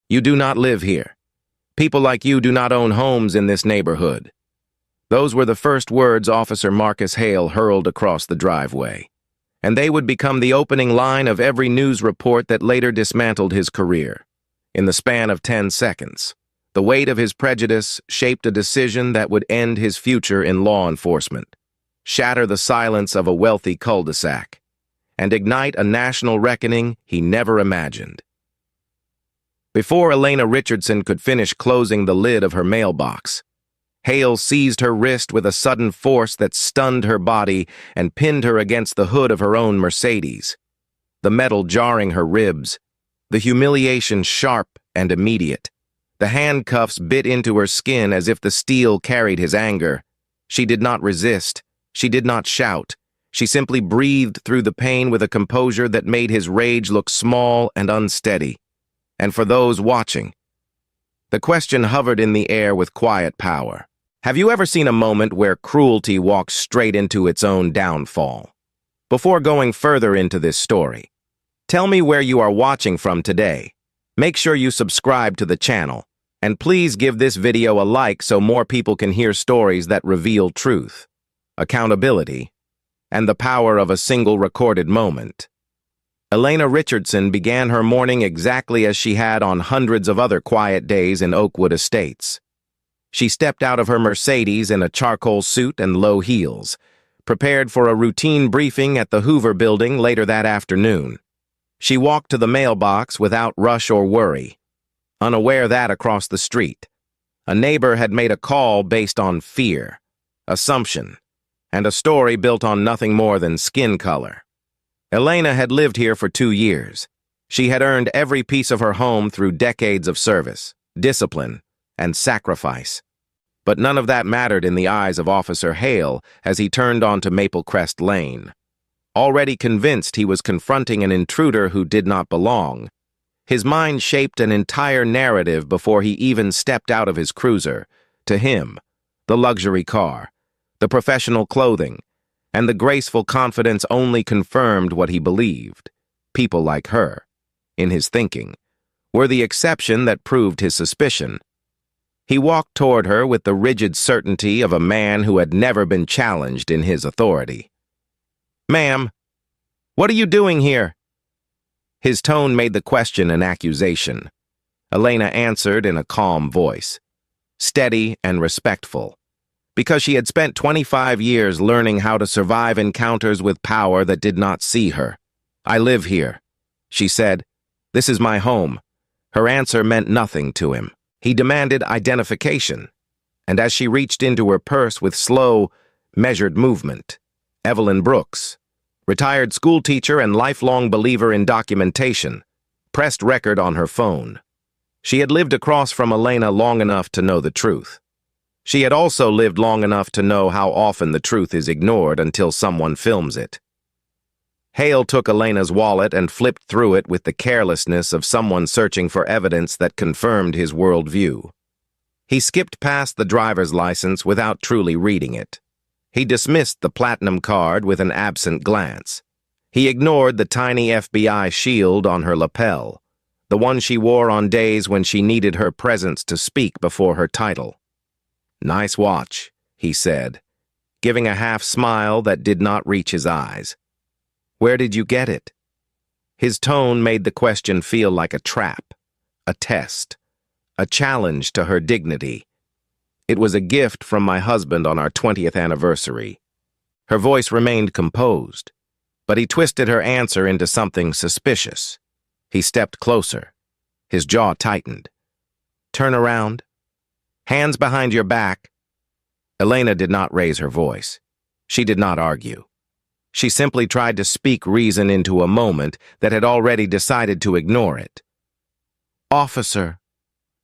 You do not live here. People like you do not own homes in this neighborhood." Those were the first words Officer Marcus Hale hurled across the driveway, and they would become the opening line of every news report that later dismantled his career. In the span of 10 seconds, the weight of his prejudice shaped a decision that would end his future in law enforcement, shatter the silence of a wealthy cul-de-sac, and ignite a national reckoning he never imagined. Before Elena Richardson could finish closing the lid of her mailbox, Hale seized her wrist with a sudden force that stunned her body and pinned her against the hood of her own Mercedes, the metal jarring her ribs, the humiliation sharp and immediate. The handcuffs bit into her skin as if the steel carried his anger. She did not resist. She did not shout. She simply breathed through the pain with a composure that made his rage look small and unsteady. And for those watching, the question hovered in the air with quiet power. Have you ever seen a moment where cruelty walks straight into its own downfall? Before going further into this story, tell me where you are watching from today. Make sure you subscribe to the channel, and please give this video a like so more people can hear stories that reveal truth, accountability, and the power of a single recorded moment. Elena Richardson began her morning exactly as she had on hundreds of other quiet days in Oakwood Estates. She stepped out of her Mercedes in a charcoal suit and low heels, prepared for a routine briefing at the Hoover Building later that afternoon. She walked to the mailbox without rush or worry, unaware that across the street, a neighbor had made a call based on fear, assumption, and a story built on nothing more than skin color. Elena had lived here for 2 years. She had earned every piece of her home through decades of service, discipline, and sacrifice. But none of that mattered in the eyes of Officer Hale as he turned onto Maple Crest Lane. Already convinced he was confronting an intruder who did not belong, his mind shaped an entire narrative before he even stepped out of his cruiser. To him, the luxury car, the professional clothing, and the graceful confidence only confirmed what he believed. People like her, in his thinking, were the exception that proved his suspicion. He walked toward her with the rigid certainty of a man who had never been challenged in his authority. "Ma'am, what are you doing here?" His tone made the question an accusation. Elena answered in a calm voice, steady and respectful, because she had spent 25 years learning how to survive encounters with power that did not see her. "I live here," she said. "This is my home." Her answer meant nothing to him. He demanded identification, and as she reached into her purse with slow, measured movement, Evelyn Brooks, retired schoolteacher and lifelong believer in documentation, pressed record on her phone. She had lived across from Elena long enough to know the truth. She had also lived long enough to know how often the truth is ignored until someone films it. Hale took Elena's wallet and flipped through it with the carelessness of someone searching for evidence that confirmed his worldview. He skipped past the driver's license without truly reading it. He dismissed the platinum card with an absent glance. He ignored the tiny FBI shield on her lapel, the one she wore on days when she needed her presence to speak before her title. "Nice watch," he said, giving a half smile that did not reach his eyes. "Where did you get it?" His tone made the question feel like a trap, a test, a challenge to her dignity. "It was a gift from my husband on our 20th anniversary." Her voice remained composed, but he twisted her answer into something suspicious. He stepped closer. His jaw tightened. "Turn around. Hands behind your back." Elena did not raise her voice. She did not argue. She simply tried to speak reason into a moment that had already decided to ignore it. "Officer,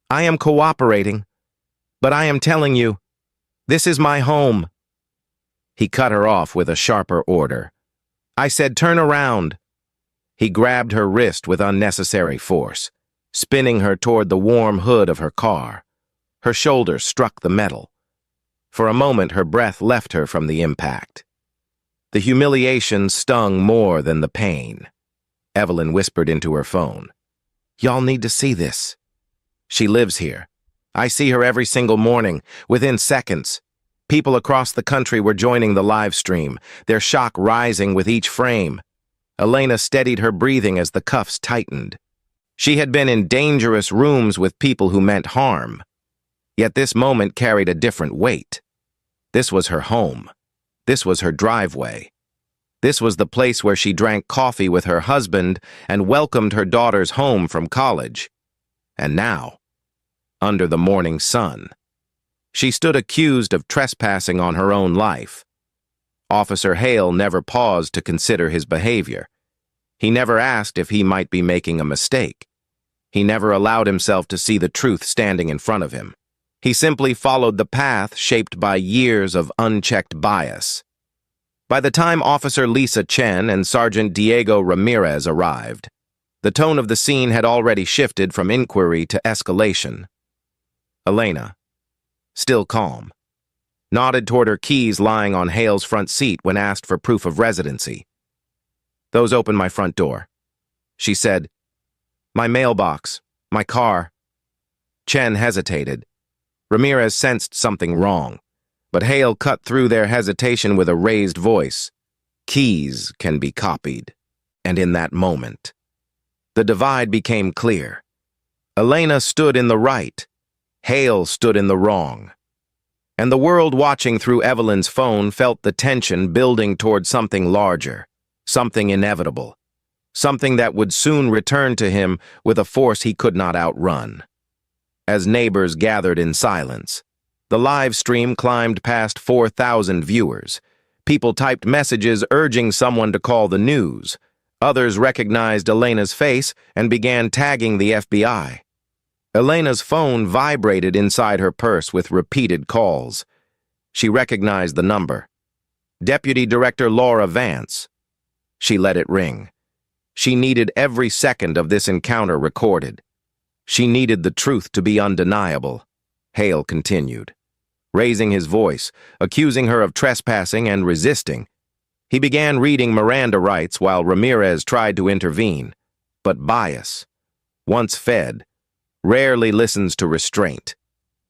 I am cooperating, but I am telling you, this is my home." He cut her off with a sharper order. "I said turn around." He grabbed her wrist with unnecessary force, spinning her toward the warm hood of her car. Her shoulder struck the metal. For a moment, her breath left her from the impact. The humiliation stung more than the pain. Evelyn whispered into her phone, "Y'all need to see this." She lives here. I see her every single morning, within seconds. People across the country were joining the live stream, their shock rising with each frame. Elena steadied her breathing as the cuffs tightened. She had been in dangerous rooms with people who meant harm. Yet this moment carried a different weight. This was her home. This was her driveway. This was the place where she drank coffee with her husband and welcomed her daughters home from college. And now, under the morning sun, she stood accused of trespassing on her own life. Officer Hale never paused to consider his behavior. He never asked if he might be making a mistake. He never allowed himself to see the truth standing in front of him. He simply followed the path shaped by years of unchecked bias. By the time Officer Lisa Chen and Sergeant Diego Ramirez arrived, the tone of the scene had already shifted from inquiry to escalation. Elena, still calm, nodded toward her keys lying on Hale's front seat when asked for proof of residency. "Those open my front door," she said. "My mailbox, my car." Chen hesitated. Ramirez sensed something wrong, but Hale cut through their hesitation with a raised voice. "Keys can be copied." And in that moment, the divide became clear. Elena stood in the right. Hale stood in the wrong. And the world watching through Evelyn's phone felt the tension building toward something larger, something inevitable, something that would soon return to him with a force he could not outrun. As neighbors gathered in silence, the live stream climbed past 4,000 viewers. People typed messages urging someone to call the news. Others recognized Elena's face and began tagging the FBI. Elena's phone vibrated inside her purse with repeated calls. She recognized the number. Deputy Director Laura Vance. She let it ring. She needed every second of this encounter recorded. She needed the truth to be undeniable. Hale continued, raising his voice, accusing her of trespassing and resisting. He began reading Miranda rights while Ramirez tried to intervene. But bias, once fed, rarely listens to restraint.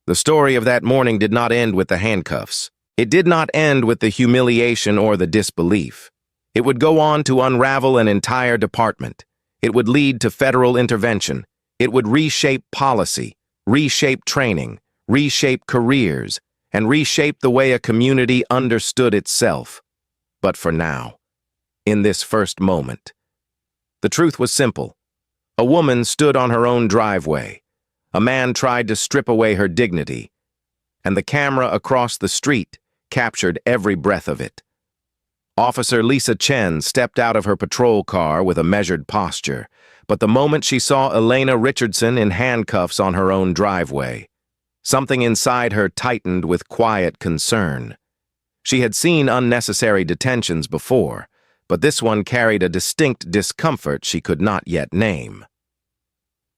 The story of that morning did not end with the handcuffs. It did not end with the humiliation or the disbelief. It would go on to unravel an entire department. It would lead to federal intervention. It would reshape policy, reshape training, reshape careers, and reshape the way a community understood itself. But for now, in this first moment, the truth was simple. A woman stood on her own driveway. A man tried to strip away her dignity, and the camera across the street captured every breath of it. Officer Lisa Chen stepped out of her patrol car with a measured posture, but the moment she saw Elena Richardson in handcuffs on her own driveway, something inside her tightened with quiet concern. She had seen unnecessary detentions before, but this one carried a distinct discomfort she could not yet name.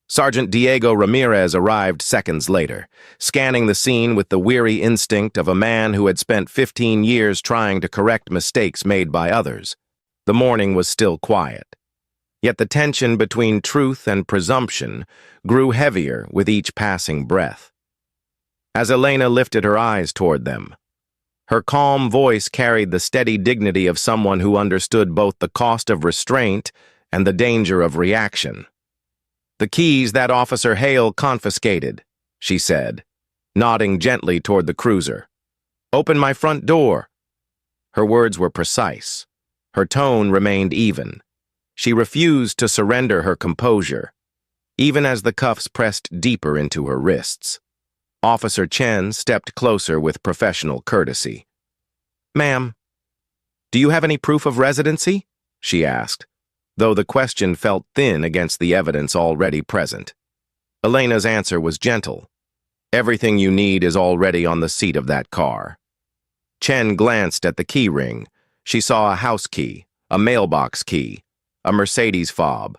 Sergeant Diego Ramirez arrived seconds later, scanning the scene with the weary instinct of a man who had spent 15 years trying to correct mistakes made by others. The morning was still quiet, yet the tension between truth and presumption grew heavier with each passing breath. As Elena lifted her eyes toward them, her calm voice carried the steady dignity of someone who understood both the cost of restraint and the danger of reaction. "The keys that Officer Hale confiscated," she said, nodding gently toward the cruiser. "Open my front door." Her words were precise. Her tone remained even. She refused to surrender her composure, even as the cuffs pressed deeper into her wrists. Officer Chen stepped closer with professional courtesy. "Ma'am, do you have any proof of residency?" she asked, though the question felt thin against the evidence already present. Elena's answer was gentle. "Everything you need is already on the seat of that car." Chen glanced at the key ring. She saw a house key, a mailbox key, a Mercedes fob,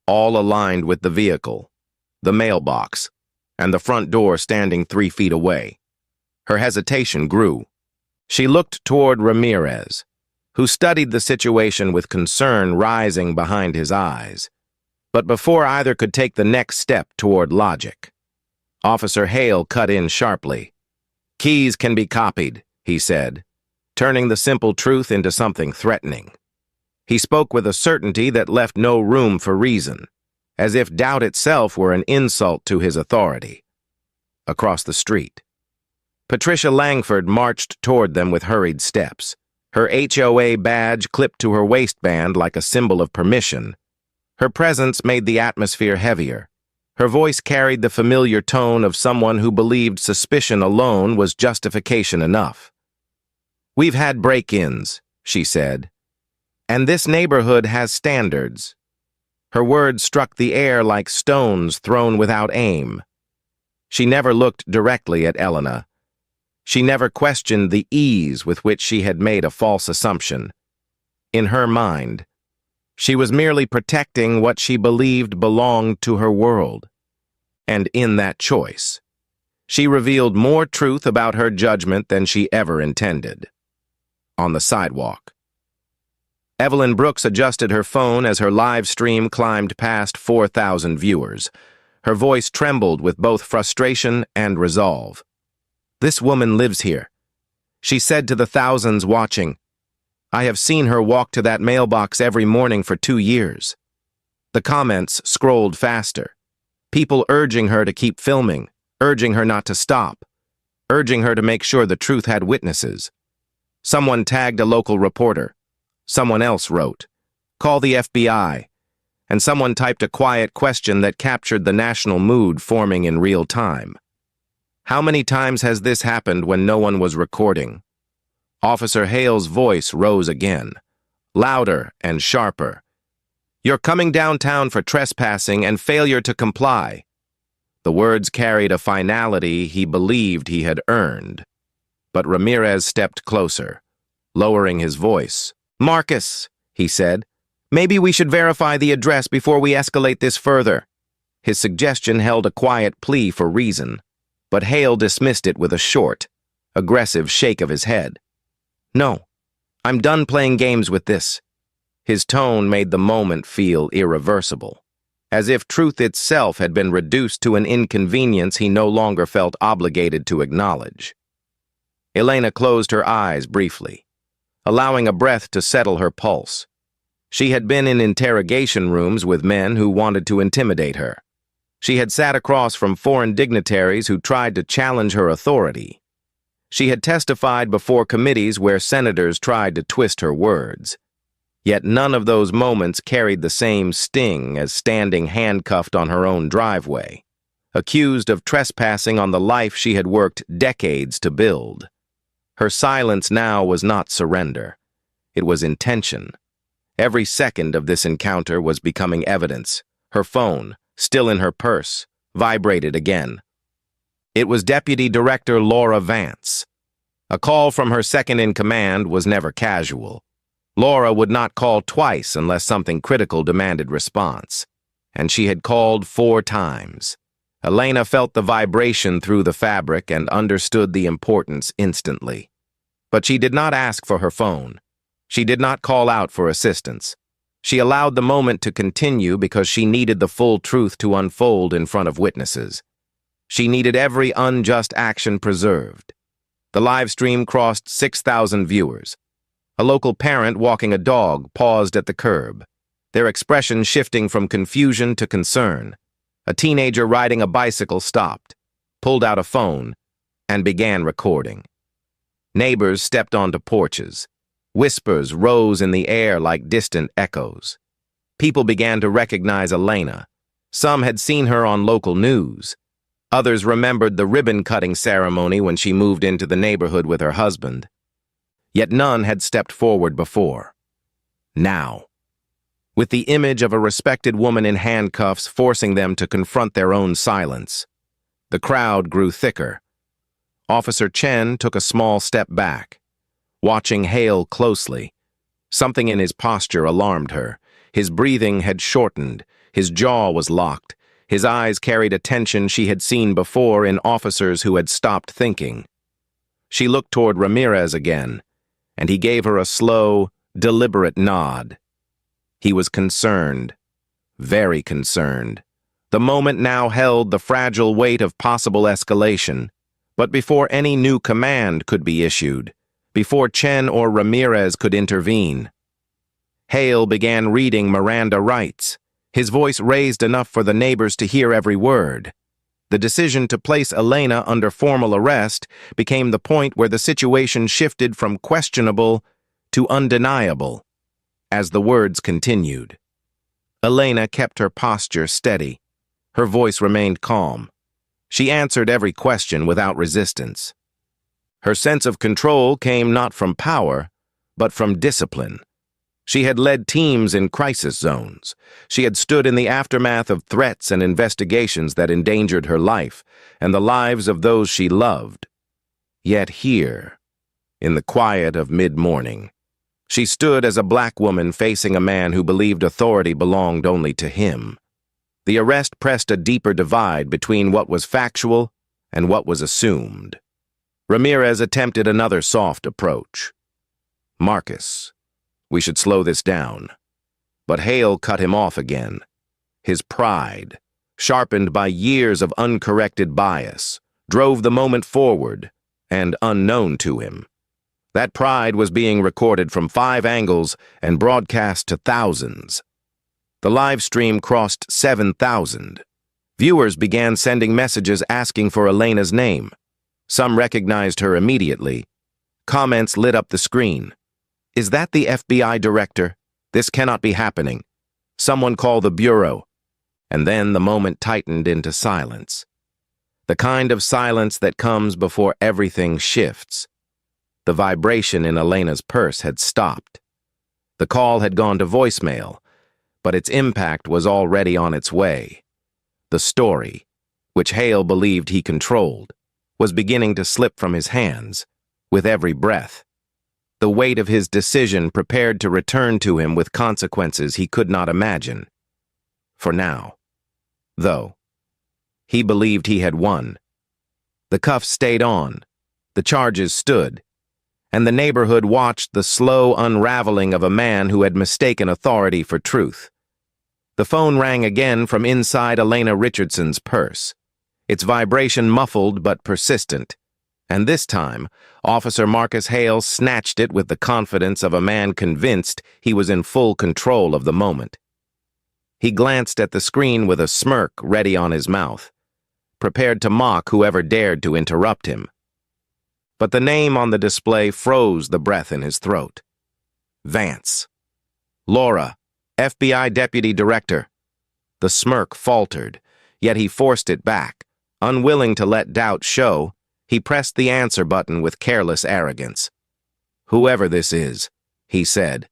all aligned with the vehicle, the mailbox, and the front door standing 3 feet away. Her hesitation grew. She looked toward Ramirez, who studied the situation with concern rising behind his eyes. But before either could take the next step toward logic, Officer Hale cut in sharply. "Keys can be copied," he said, turning the simple truth into something threatening. He spoke with a certainty that left no room for reason, as if doubt itself were an insult to his authority. Across the street, Patricia Langford marched toward them with hurried steps, her HOA badge clipped to her waistband like a symbol of permission. Her presence made the atmosphere heavier. Her voice carried the familiar tone of someone who believed suspicion alone was justification enough. "We've had break-ins," she said, "and this neighborhood has standards." Her words struck the air like stones thrown without aim. She never looked directly at Elena. She never questioned the ease with which she had made a false assumption. In her mind, she was merely protecting what she believed belonged to her world. And in that choice, she revealed more truth about her judgment than she ever intended. On the sidewalk, Evelyn Brooks adjusted her phone as her live stream climbed past 4,000 viewers. Her voice trembled with both frustration and resolve. "This woman lives here," she said to the thousands watching. "I have seen her walk to that mailbox every morning for 2 years." The comments scrolled faster. People urging her to keep filming, urging her not to stop, urging her to make sure the truth had witnesses. Someone tagged a local reporter. Someone else wrote, "Call the FBI." And someone typed a quiet question that captured the national mood forming in real time. How many times has this happened when no one was recording? Officer Hale's voice rose again, louder and sharper. "You're coming downtown for trespassing and failure to comply." The words carried a finality he believed he had earned. But Ramirez stepped closer, lowering his voice. "Marcus," he said, "maybe we should verify the address before we escalate this further." His suggestion held a quiet plea for reason, but Hale dismissed it with a short, aggressive shake of his head. "No, I'm done playing games with this." His tone made the moment feel irreversible, as if truth itself had been reduced to an inconvenience he no longer felt obligated to acknowledge. Elena closed her eyes briefly, allowing a breath to settle her pulse. She had been in interrogation rooms with men who wanted to intimidate her. She had sat across from foreign dignitaries who tried to challenge her authority. She had testified before committees where senators tried to twist her words. Yet none of those moments carried the same sting as standing handcuffed on her own driveway, accused of trespassing on the life she had worked decades to build. Her silence now was not surrender. It was intention. Every second of this encounter was becoming evidence. Her phone, still in her purse, vibrated again. It was Deputy Director Laura Vance. A call from her second-in-command was never casual. Laura would not call twice unless something critical demanded response. And she had called 4 times. Elena felt the vibration through the fabric and understood the importance instantly. But she did not ask for her phone. She did not call out for assistance. She allowed the moment to continue because she needed the full truth to unfold in front of witnesses. She needed every unjust action preserved. The live stream crossed 6,000 viewers. A local parent walking a dog paused at the curb, their expression shifting from confusion to concern. A teenager riding a bicycle stopped, pulled out a phone, and began recording. Neighbors stepped onto porches. Whispers rose in the air like distant echoes. People began to recognize Elena. Some had seen her on local news. Others remembered the ribbon-cutting ceremony when she moved into the neighborhood with her husband. Yet none had stepped forward before. Now, with the image of a respected woman in handcuffs forcing them to confront their own silence, the crowd grew thicker. Officer Chen took a small step back, watching Hale closely. Something in his posture alarmed her. His breathing had shortened, his jaw was locked, his eyes carried a tension she had seen before in officers who had stopped thinking. She looked toward Ramirez again, and he gave her a slow, deliberate nod. He was concerned, very concerned, The moment now held the fragile weight of possible escalation, but before any new command could be issued, before Chen or Ramirez could intervene, Hale began reading Miranda rights, his voice raised enough for the neighbors to hear every word. The decision to place Elena under formal arrest became the point where the situation shifted from questionable to undeniable. As the words continued, Elena kept her posture steady. Her voice remained calm. She answered every question without resistance. Her sense of control came not from power, but from discipline. She had led teams in crisis zones. She had stood in the aftermath of threats and investigations that endangered her life and the lives of those she loved. Yet here, in the quiet of mid-morning, she stood as a black woman facing a man who believed authority belonged only to him. The arrest pressed a deeper divide between what was factual and what was assumed. Ramirez attempted another soft approach. "Marcus, we should slow this down." But Hale cut him off again. His pride, sharpened by years of uncorrected bias, drove the moment forward and unknown to him. That pride was being recorded from 5 angles and broadcast to thousands. The live stream crossed 7,000. Viewers began sending messages asking for Elena's name. Some recognized her immediately. Comments lit up the screen. "Is that the FBI director? This cannot be happening. Someone call the bureau." And then the moment tightened into silence. The kind of silence that comes before everything shifts. The vibration in Elena's purse had stopped. The call had gone to voicemail, but its impact was already on its way. The story, which Hale believed he controlled, was beginning to slip from his hands with every breath. The weight of his decision prepared to return to him with consequences he could not imagine. For now, though, he believed he had won. The cuffs stayed on, the charges stood, and the neighborhood watched the slow unraveling of a man who had mistaken authority for truth. The phone rang again from inside Elena Richardson's purse, its vibration muffled but persistent, and this time, Officer Marcus Hale snatched it with the confidence of a man convinced he was in full control of the moment. He glanced at the screen with a smirk ready on his mouth, prepared to mock whoever dared to interrupt him. But the name on the display froze the breath in his throat. Vance. Laura, FBI Deputy Director. The smirk faltered, yet he forced it back. Unwilling to let doubt show, he pressed the answer button with careless arrogance. "Whoever this is," he said,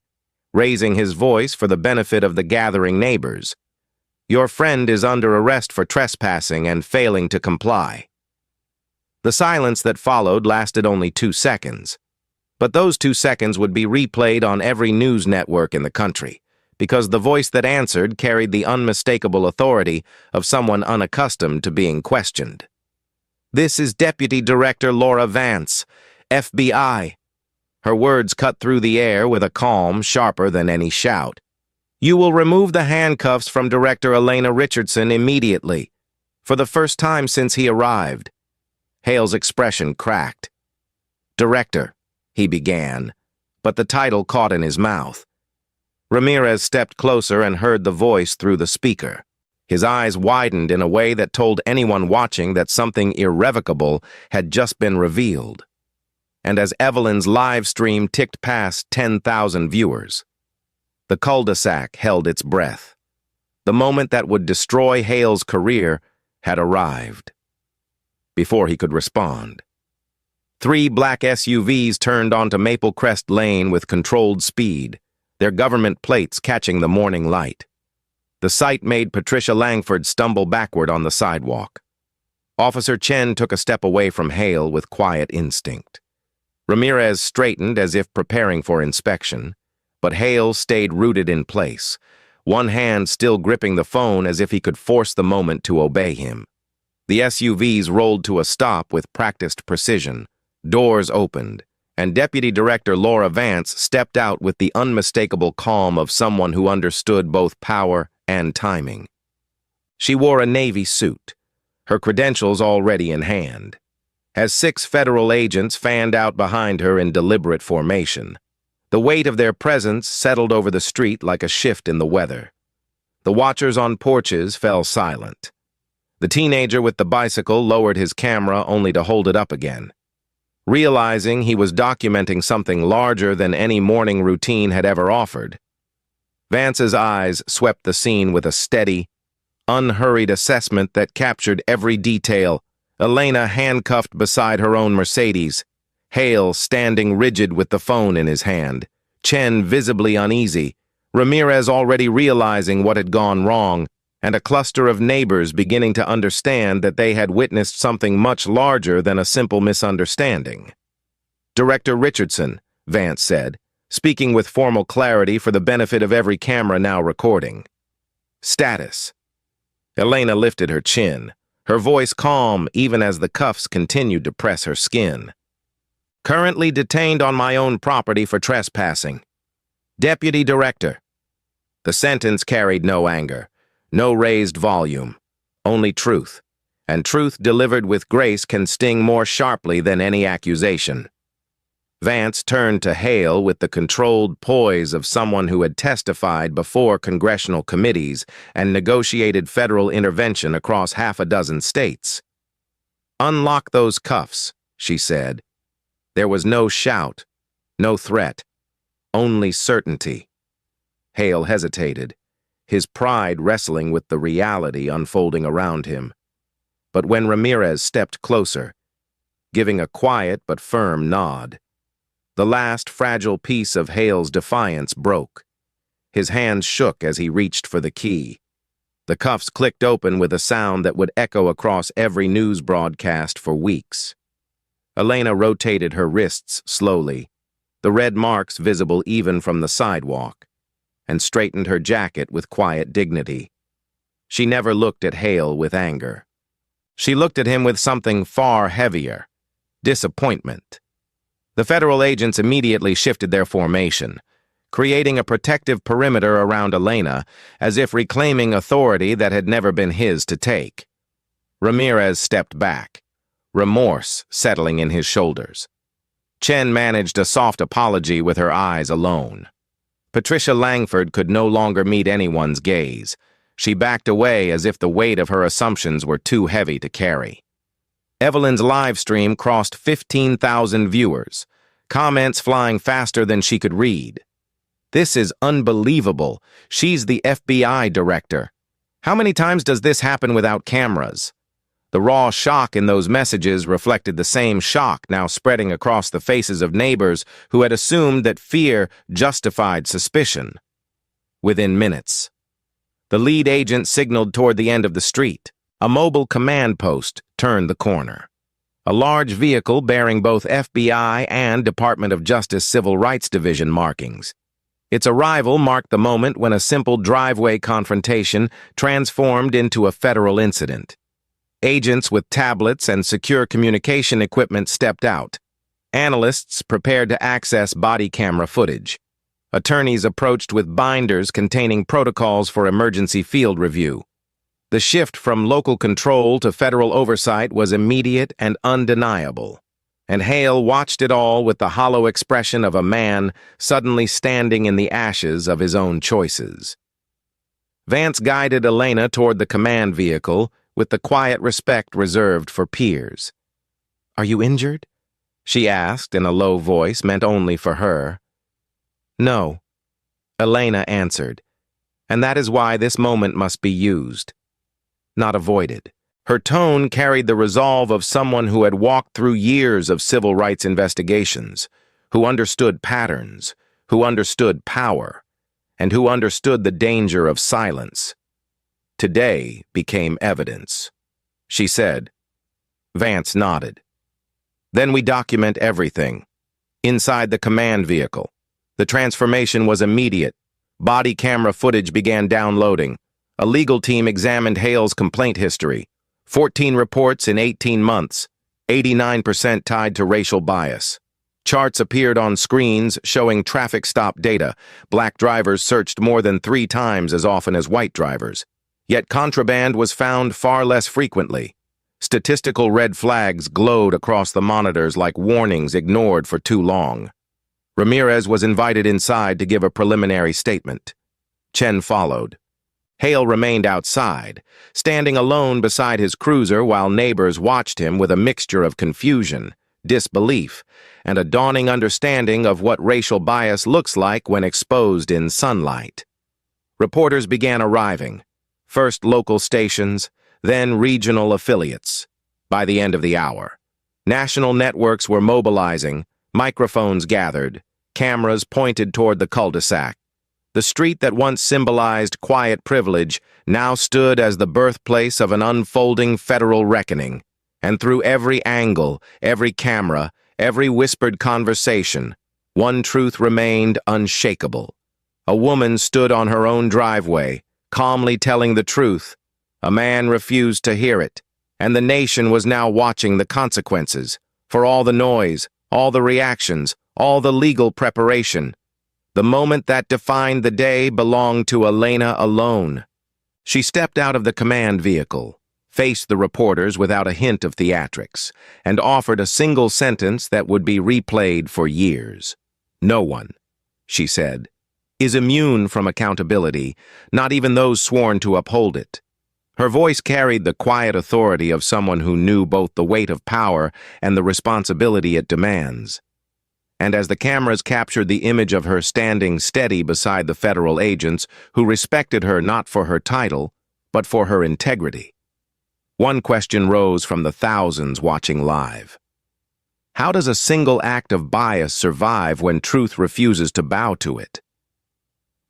raising his voice for the benefit of the gathering neighbors, "your friend is under arrest for trespassing and failing to comply." The silence that followed lasted only 2 seconds. But those 2 seconds would be replayed on every news network in the country, because the voice that answered carried the unmistakable authority of someone unaccustomed to being questioned. "This is Deputy Director Laura Vance, FBI." Her words cut through the air with a calm sharper than any shout. "You will remove the handcuffs from Director Elena Richardson immediately, for the first time since he arrived." Hale's expression cracked. "Director," he began, but the title caught in his mouth. Ramirez stepped closer and heard the voice through the speaker. His eyes widened in a way that told anyone watching that something irrevocable had just been revealed. And as Evelyn's live stream ticked past 10,000 viewers, the cul-de-sac held its breath. The moment that would destroy Hale's career had arrived. Before he could respond, 3 black SUVs turned onto Maple Crest Lane with controlled speed, their government plates catching the morning light. The sight made Patricia Langford stumble backward on the sidewalk. Officer Chen took a step away from Hale with quiet instinct. Ramirez straightened as if preparing for inspection, but Hale stayed rooted in place, one hand still gripping the phone as if he could force the moment to obey him. The SUVs rolled to a stop with practiced precision. Doors opened, and Deputy Director Laura Vance stepped out with the unmistakable calm of someone who understood both power and timing. She wore a Navy suit, her credentials already in hand, as 6 federal agents fanned out behind her in deliberate formation. The weight of their presence settled over the street like a shift in the weather. The watchers on porches fell silent. The teenager with the bicycle lowered his camera only to hold it up again, realizing he was documenting something larger than any morning routine had ever offered. Vance's eyes swept the scene with a steady, unhurried assessment that captured every detail. Elena handcuffed beside her own Mercedes, Hale standing rigid with the phone in his hand, Chen visibly uneasy, Ramirez already realizing what had gone wrong, and a cluster of neighbors beginning to understand that they had witnessed something much larger than a simple misunderstanding. "Director Richardson," Vance said, speaking with formal clarity for the benefit of every camera now recording. "Status." Elena lifted her chin, her voice calm even as the cuffs continued to press her skin. "Currently detained on my own property for trespassing. Deputy Director." The sentence carried no anger, no raised volume, only truth, and truth delivered with grace can sting more sharply than any accusation. Vance turned to Hale with the controlled poise of someone who had testified before congressional committees and negotiated federal intervention across half a dozen states. "Unlock those cuffs," she said. There was no shout, no threat, only certainty. Hale hesitated, his pride wrestling with the reality unfolding around him. But when Ramirez stepped closer, giving a quiet but firm nod, the last fragile piece of Hale's defiance broke. His hands shook as he reached for the key. The cuffs clicked open with a sound that would echo across every news broadcast for weeks. Elena rotated her wrists slowly, the red marks visible even from the sidewalk, and straightened her jacket with quiet dignity. She never looked at Hale with anger. She looked at him with something far heavier, disappointment. The federal agents immediately shifted their formation, creating a protective perimeter around Elena, as if reclaiming authority that had never been his to take. Ramirez stepped back, remorse settling in his shoulders. Chen managed a soft apology with her eyes alone. Patricia Langford could no longer meet anyone's gaze. She backed away as if the weight of her assumptions were too heavy to carry. Evelyn's live stream crossed 15,000 viewers, comments flying faster than she could read. "This is unbelievable. She's the FBI director. How many times does this happen without cameras?" The raw shock in those messages reflected the same shock now spreading across the faces of neighbors who had assumed that fear justified suspicion. Within minutes, the lead agent signaled toward the end of the street. A mobile command post turned the corner. A large vehicle bearing both FBI and Department of Justice Civil Rights Division markings. Its arrival marked the moment when a simple driveway confrontation transformed into a federal incident. Agents with tablets and secure communication equipment stepped out. Analysts prepared to access body camera footage. Attorneys approached with binders containing protocols for emergency field review. The shift from local control to federal oversight was immediate and undeniable, and Hale watched it all with the hollow expression of a man suddenly standing in the ashes of his own choices. Vance guided Elena toward the command vehicle with the quiet respect reserved for peers. "Are you injured?" she asked in a low voice meant only for her. "No," Elena answered, "and that is why this moment must be used, not avoided." Her tone carried the resolve of someone who had walked through years of civil rights investigations, who understood patterns, who understood power, and who understood the danger of silence. Today became evidence. She said. Vance nodded. "Then we document everything. Inside the command vehicle. The transformation was immediate. Body camera footage began downloading. A legal team examined Hale's complaint history. 14 reports in 18 months, 89% tied to racial bias. Charts appeared on screens showing traffic stop data. Black drivers searched more than 3 times as often as white drivers. Yet contraband was found far less frequently. Statistical red flags glowed across the monitors like warnings ignored for too long. Ramirez was invited inside to give a preliminary statement. Chen followed. Hale remained outside, standing alone beside his cruiser while neighbors watched him with a mixture of confusion, disbelief, and a dawning understanding of what racial bias looks like when exposed in sunlight. Reporters began arriving, first local stations, then regional affiliates. By the end of the hour, national networks were mobilizing, microphones gathered, cameras pointed toward the cul-de-sac. The street that once symbolized quiet privilege now stood as the birthplace of an unfolding federal reckoning. And through every angle, every camera, every whispered conversation, one truth remained unshakable. A woman stood on her own driveway, calmly telling the truth. A man refused to hear it, and the nation was now watching the consequences. For all the noise, all the reactions, all the legal preparation, the moment that defined the day belonged to Elena alone. She stepped out of the command vehicle, faced the reporters without a hint of theatrics, and offered a single sentence that would be replayed for years. "No one," she said, "is immune from accountability, not even those sworn to uphold it." Her voice carried the quiet authority of someone who knew both the weight of power and the responsibility it demands. And as the cameras captured the image of her standing steady beside the federal agents who respected her not for her title, but for her integrity, one question rose from the thousands watching live. How does a single act of bias survive when truth refuses to bow to it?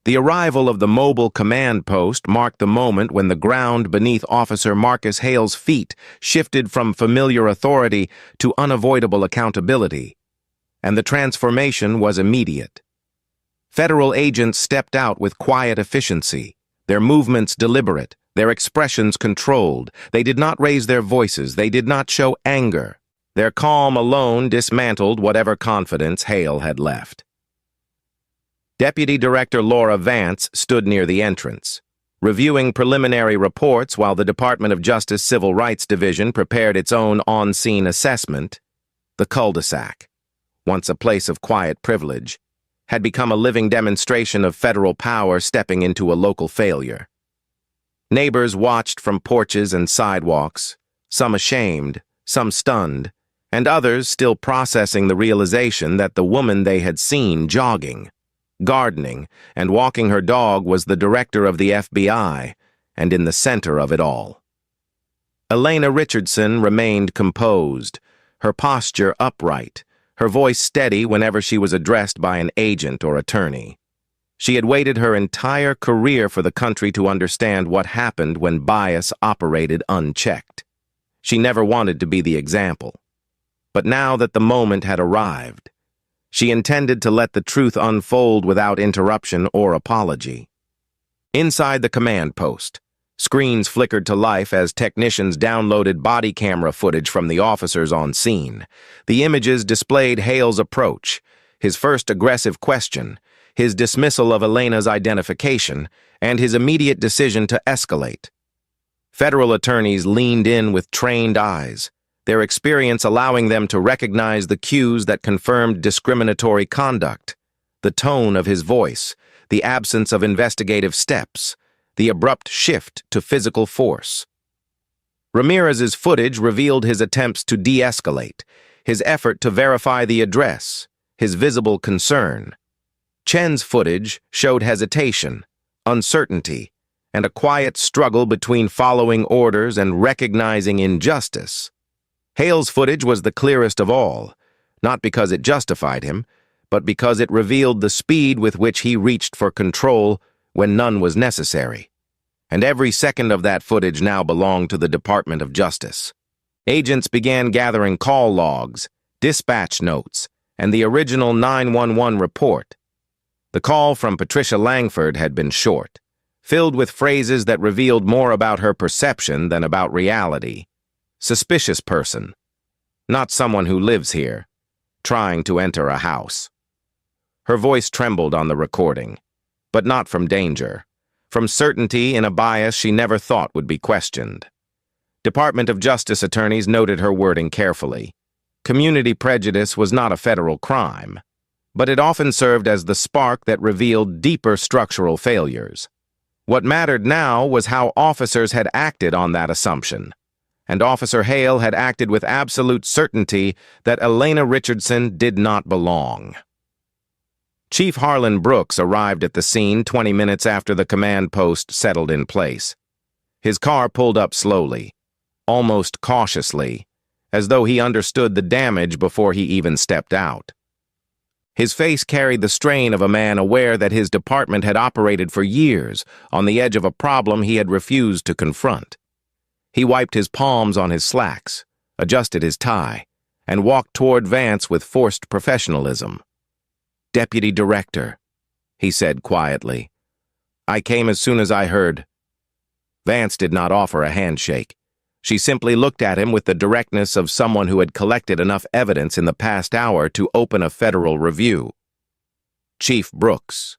The arrival of the mobile command post marked the moment when the ground beneath Officer Marcus Hale's feet shifted from familiar authority to unavoidable accountability, and the transformation was immediate. Federal agents stepped out with quiet efficiency, their movements deliberate, their expressions controlled. They did not raise their voices, they did not show anger. Their calm alone dismantled whatever confidence Hale had left. Deputy Director Laura Vance stood near the entrance, reviewing preliminary reports while the Department of Justice Civil Rights Division prepared its own on-scene assessment. The cul-de-sac, once a place of quiet privilege, had become a living demonstration of federal power stepping into a local failure. Neighbors watched from porches and sidewalks, some ashamed, some stunned, and others still processing the realization that the woman they had seen jogging, gardening, and walking her dog was the director of the FBI, and in the center of it all. Elena Richardson remained composed, her posture upright, her voice steady whenever she was addressed by an agent or attorney. She had waited her entire career for the country to understand what happened when bias operated unchecked. She never wanted to be the example. But now that the moment had arrived, she intended to let the truth unfold without interruption or apology. Inside the command post, screens flickered to life as technicians downloaded body camera footage from the officers on scene. The images displayed Hale's approach, his first aggressive question, his dismissal of Elena's identification, and his immediate decision to escalate. Federal attorneys leaned in with trained eyes, their experience allowing them to recognize the cues that confirmed discriminatory conduct, the tone of his voice, the absence of investigative steps, the abrupt shift to physical force. Ramirez's footage revealed his attempts to de-escalate, his effort to verify the address, his visible concern. Chen's footage showed hesitation, uncertainty, and a quiet struggle between following orders and recognizing injustice. Hale's footage was the clearest of all, not because it justified him, but because it revealed the speed with which he reached for control when none was necessary. And every second of that footage now belonged to the Department of Justice. Agents began gathering call logs, dispatch notes, and the original 911 report. The call from Patricia Langford had been short, filled with phrases that revealed more about her perception than about reality. Suspicious person, not someone who lives here, trying to enter a house. Her voice trembled on the recording, but not from danger, from certainty in a bias she never thought would be questioned. Department of Justice attorneys noted her wording carefully. Community prejudice was not a federal crime, but it often served as the spark that revealed deeper structural failures. What mattered now was how officers had acted on that assumption, and Officer Hale had acted with absolute certainty that Elena Richardson did not belong. Chief Harlan Brooks arrived at the scene 20 minutes after the command post settled in place. His car pulled up slowly, almost cautiously, as though he understood the damage before he even stepped out. His face carried the strain of a man aware that his department had operated for years on the edge of a problem he had refused to confront. He wiped his palms on his slacks, adjusted his tie, and walked toward Vance with forced professionalism. "Deputy Director," he said quietly. "I came as soon as I heard." Vance did not offer a handshake. She simply looked at him with the directness of someone who had collected enough evidence in the past hour to open a federal review. "Chief Brooks,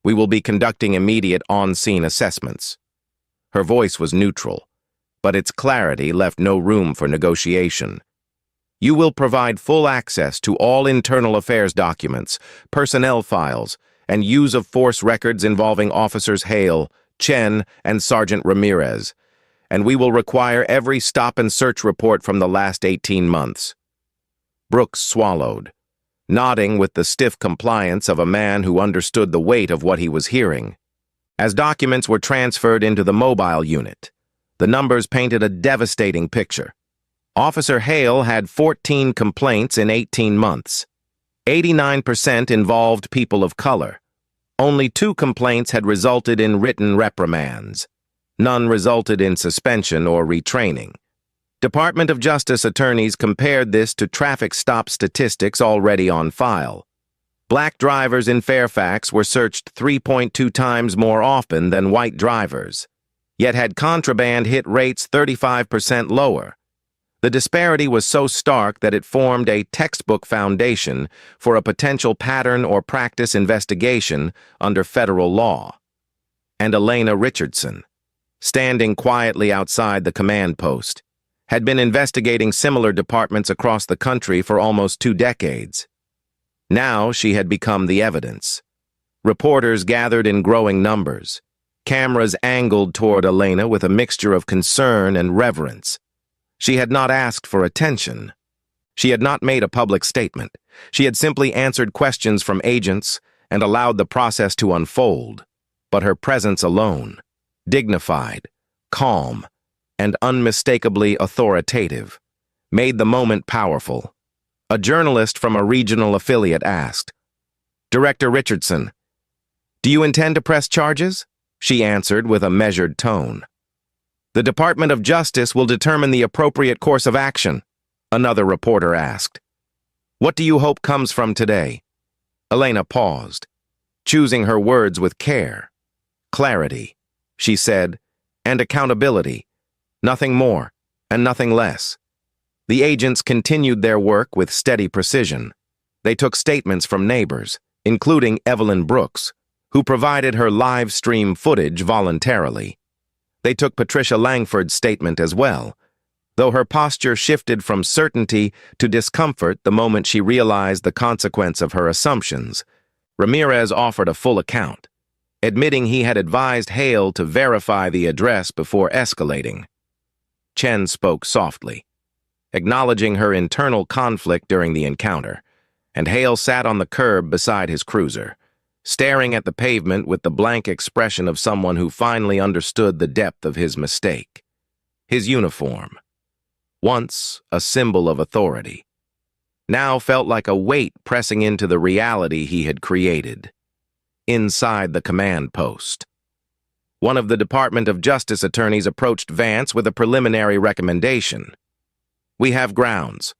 we will be conducting immediate on-scene assessments." Her voice was neutral, but its clarity left no room for negotiation. "You will provide full access to all internal affairs documents, personnel files, and use of force records involving Officers Hale, Chen, and Sergeant Ramirez, and we will require every stop and search report from the last 18 months. Brooks swallowed, nodding with the stiff compliance of a man who understood the weight of what he was hearing. As documents were transferred into the mobile unit, the numbers painted a devastating picture. Officer Hale had 14 complaints in 18 months. 89% involved people of color. Only 2 complaints had resulted in written reprimands. None resulted in suspension or retraining. Department of Justice attorneys compared this to traffic stop statistics already on file. Black drivers in Fairfax were searched 3.2 times more often than white drivers, yet had contraband hit rates 35% lower. The disparity was so stark that it formed a textbook foundation for a potential pattern or practice investigation under federal law. And Elena Richardson, standing quietly outside the command post, had been investigating similar departments across the country for almost 2 decades. Now she had become the evidence. Reporters gathered in growing numbers, cameras angled toward Elena with a mixture of concern and reverence. She had not asked for attention. She had not made a public statement. She had simply answered questions from agents and allowed the process to unfold. But her presence alone, dignified, calm, and unmistakably authoritative, made the moment powerful. A journalist from a regional affiliate asked, "Director Richardson, do you intend to press charges?" She answered with a measured tone. "The Department of Justice will determine the appropriate course of action," another reporter asked. "What do you hope comes from today?" Elena paused, choosing her words with care. "Clarity," she said, "and accountability. Nothing more and nothing less." The agents continued their work with steady precision. They took statements from neighbors, including Evelyn Brooks, who provided her live stream footage voluntarily. They took Patricia Langford's statement as well, though her posture shifted from certainty to discomfort the moment she realized the consequence of her assumptions. Ramirez offered a full account, admitting he had advised Hale to verify the address before escalating. Chen spoke softly, acknowledging her internal conflict during the encounter, and Hale sat on the curb beside his cruiser, staring at the pavement with the blank expression of someone who finally understood the depth of his mistake. His uniform, once a symbol of authority, now felt like a weight pressing into the reality he had created. Inside the command post, one of the Department of Justice attorneys approached Vance with a preliminary recommendation. "We have grounds,"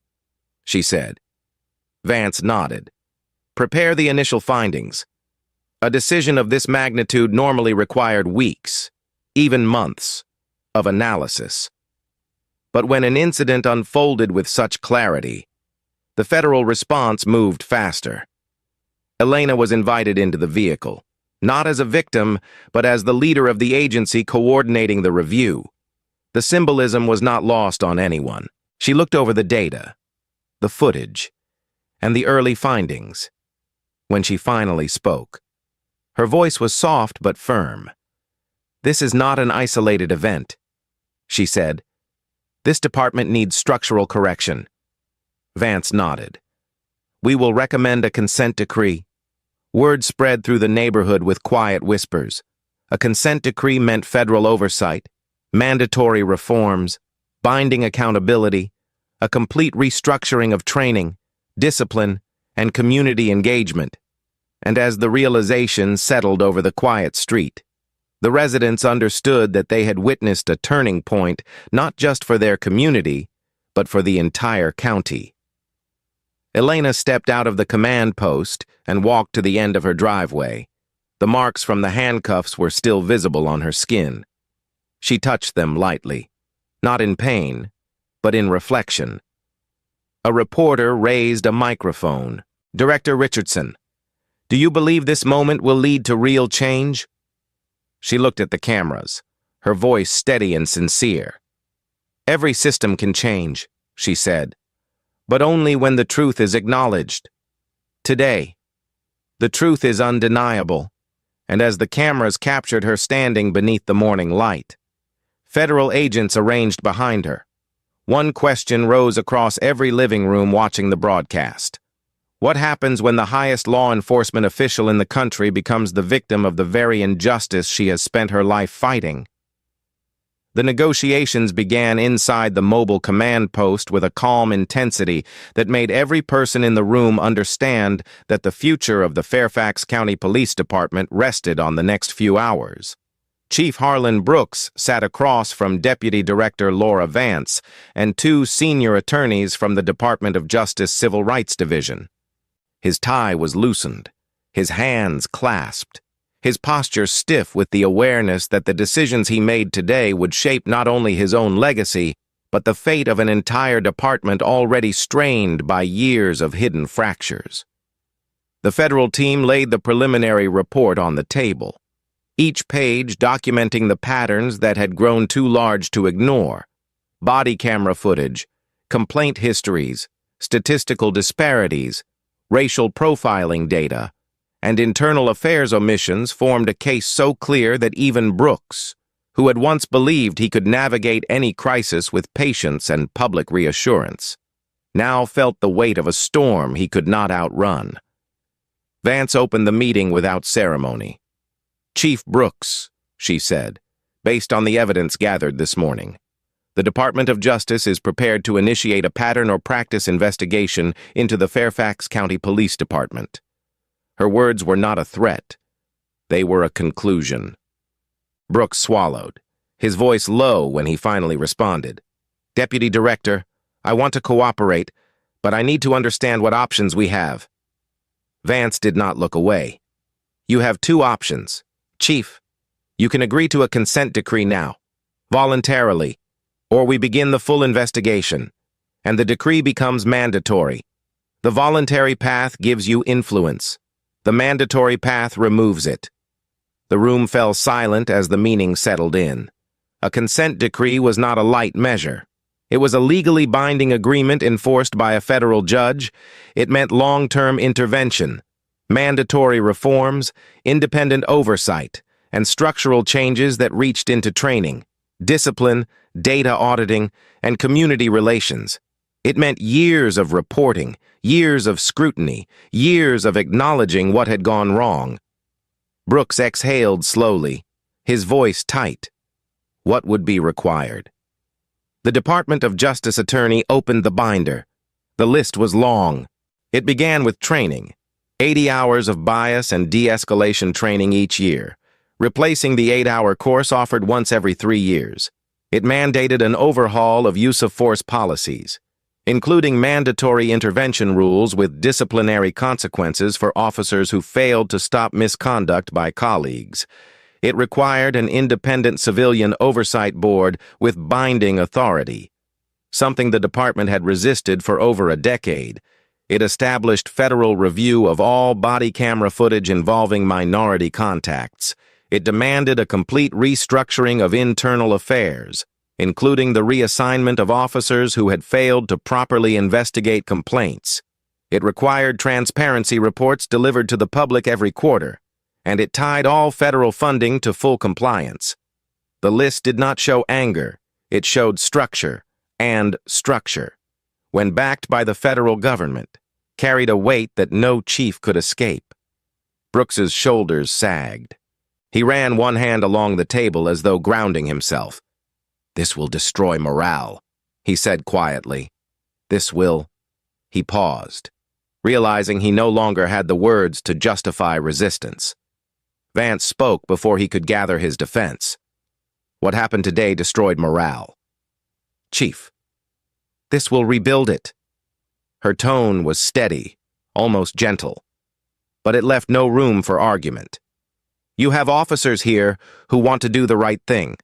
she said. Vance nodded. "Prepare the initial findings. A decision of this magnitude normally required weeks, even months, of analysis. But when an incident unfolded with such clarity, the federal response moved faster. Elena was invited into the vehicle, not as a victim, but as the leader of the agency coordinating the review. The symbolism was not lost on anyone. She looked over the data, the footage, and the early findings. When she finally spoke, her voice was soft but firm. "This is not an isolated event," she said. "This department needs structural correction." Vance nodded. "We will recommend a consent decree." Word spread through the neighborhood with quiet whispers. A consent decree meant federal oversight, mandatory reforms, binding accountability, a complete restructuring of training, discipline, and community engagement. And as the realization settled over the quiet street, the residents understood that they had witnessed a turning point not just for their community, but for the entire county. Elena stepped out of the command post and walked to the end of her driveway. The marks from the handcuffs were still visible on her skin. She touched them lightly, not in pain, but in reflection. A reporter raised a microphone. "Director Richardson, do you believe this moment will lead to real change?" She looked at the cameras, her voice steady and sincere. "Every system can change," she said, "but only when the truth is acknowledged. Today, the truth is undeniable," and as the cameras captured her standing beneath the morning light, federal agents arranged behind her. One question rose across every living room watching the broadcast. What happens when the highest law enforcement official in the country becomes the victim of the very injustice she has spent her life fighting? The negotiations began inside the mobile command post with a calm intensity that made every person in the room understand that the future of the Fairfax County Police Department rested on the next few hours. Chief Harlan Brooks sat across from Deputy Director Laura Vance and two senior attorneys from the Department of Justice Civil Rights Division. His tie was loosened, his hands clasped, his posture stiff with the awareness that the decisions he made today would shape not only his own legacy, but the fate of an entire department already strained by years of hidden fractures. The federal team laid the preliminary report on the table, each page documenting the patterns that had grown too large to ignore: body camera footage, complaint histories, statistical disparities, racial profiling data, and internal affairs omissions formed a case so clear that even Brooks, who had once believed he could navigate any crisis with patience and public reassurance, now felt the weight of a storm he could not outrun. Vance opened the meeting without ceremony. "Chief Brooks," she said, "based on the evidence gathered this morning, the Department of Justice is prepared to initiate a pattern or practice investigation into the Fairfax County Police Department." Her words were not a threat. They were a conclusion. Brooks swallowed, his voice low when he finally responded. "Deputy Director, I want to cooperate, but I need to understand what options we have." Vance did not look away. "You have two options. Chief, you can agree to a consent decree now, voluntarily, or we begin the full investigation, and the decree becomes mandatory. The voluntary path gives you influence. The mandatory path removes it." The room fell silent as the meaning settled in. A consent decree was not a light measure. It was a legally binding agreement enforced by a federal judge. It meant long-term intervention, mandatory reforms, independent oversight, and structural changes that reached into training, discipline, data auditing, and community relations. It meant years of reporting, years of scrutiny, years of acknowledging what had gone wrong. Brooks exhaled slowly, his voice tight. What would be required? The Department of Justice attorney opened the binder. The list was long. It began with training, 80 hours of bias and de-escalation training each year, replacing the 8-hour course offered once every 3 years. It mandated an overhaul of use-of-force policies, including mandatory intervention rules with disciplinary consequences for officers who failed to stop misconduct by colleagues. It required an independent civilian oversight board with binding authority, something the department had resisted for over a decade. It established federal review of all body camera footage involving minority contacts. It demanded a complete restructuring of internal affairs, including the reassignment of officers who had failed to properly investigate complaints. It required transparency reports delivered to the public every quarter, and it tied all federal funding to full compliance. The list did not show anger, it showed structure, and structure, when backed by the federal government, carried a weight that no chief could escape. Brooks's shoulders sagged. He ran one hand along the table as though grounding himself. "This will destroy morale," he said quietly. "This will—" He paused, realizing he no longer had the words to justify resistance. Vance spoke before he could gather his defense. "What happened today destroyed morale. Chief, this will rebuild it." Her tone was steady, almost gentle, but it left no room for argument. "You have officers here who want to do the right thing,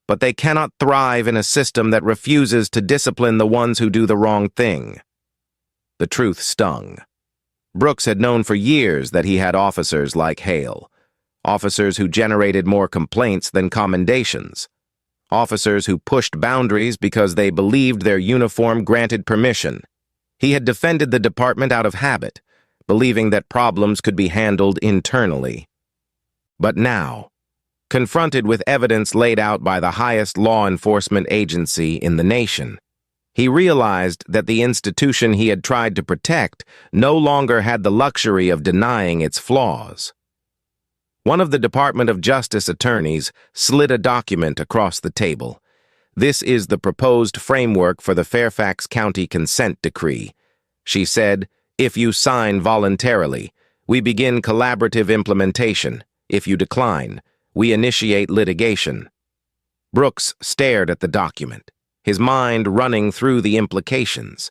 but they cannot thrive in a system that refuses to discipline the ones who do the wrong thing." The truth stung. Brooks had known for years that he had officers like Hale, officers who generated more complaints than commendations, officers who pushed boundaries because they believed their uniform granted permission. He had defended the department out of habit, believing that problems could be handled internally. But now, confronted with evidence laid out by the highest law enforcement agency in the nation, he realized that the institution he had tried to protect no longer had the luxury of denying its flaws. One of the Department of Justice attorneys slid a document across the table. "This is the proposed framework for the Fairfax County Consent Decree," she said. "If you sign voluntarily, we begin collaborative implementation. If you decline, we initiate litigation." Brooks stared at the document, his mind running through the implications.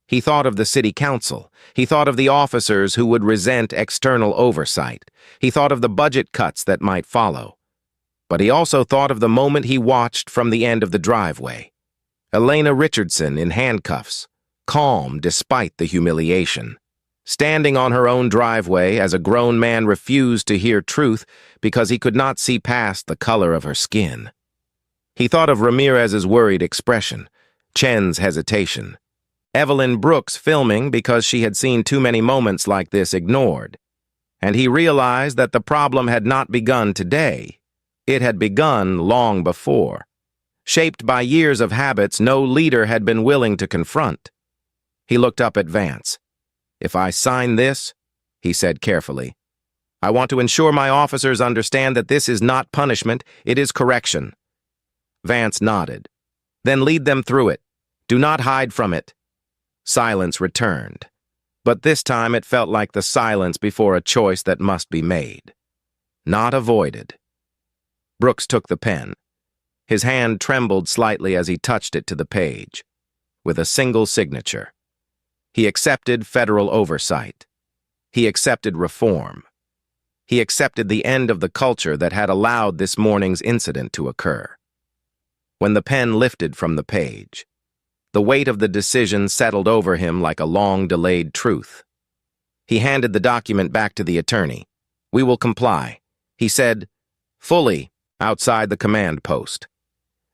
He thought of the city council. He thought of the officers who would resent external oversight. He thought of the budget cuts that might follow. But he also thought of the moment he watched from the end of the driveway. Elena Richardson in handcuffs, calm despite the humiliation, standing on her own driveway as a grown man refused to hear truth because he could not see past the color of her skin. He thought of Ramirez's worried expression, Chen's hesitation, Evelyn Brooks filming because she had seen too many moments like this ignored. And he realized that the problem had not begun today. It had begun long before. Shaped by years of habits no leader had been willing to confront. He looked up at Vance. "If I sign this," he said carefully, "I want to ensure my officers understand that this is not punishment, it is correction." Vance nodded. "Then lead them through it. Do not hide from it." Silence returned, but this time it felt like the silence before a choice that must be made, not avoided. Brooks took the pen. His hand trembled slightly as he touched it to the page, with a single signature. He accepted federal oversight. He accepted reform. He accepted the end of the culture that had allowed this morning's incident to occur. When the pen lifted from the page, the weight of the decision settled over him like a long-delayed truth. He handed the document back to the attorney. "We will comply," he said, fully, outside the command post.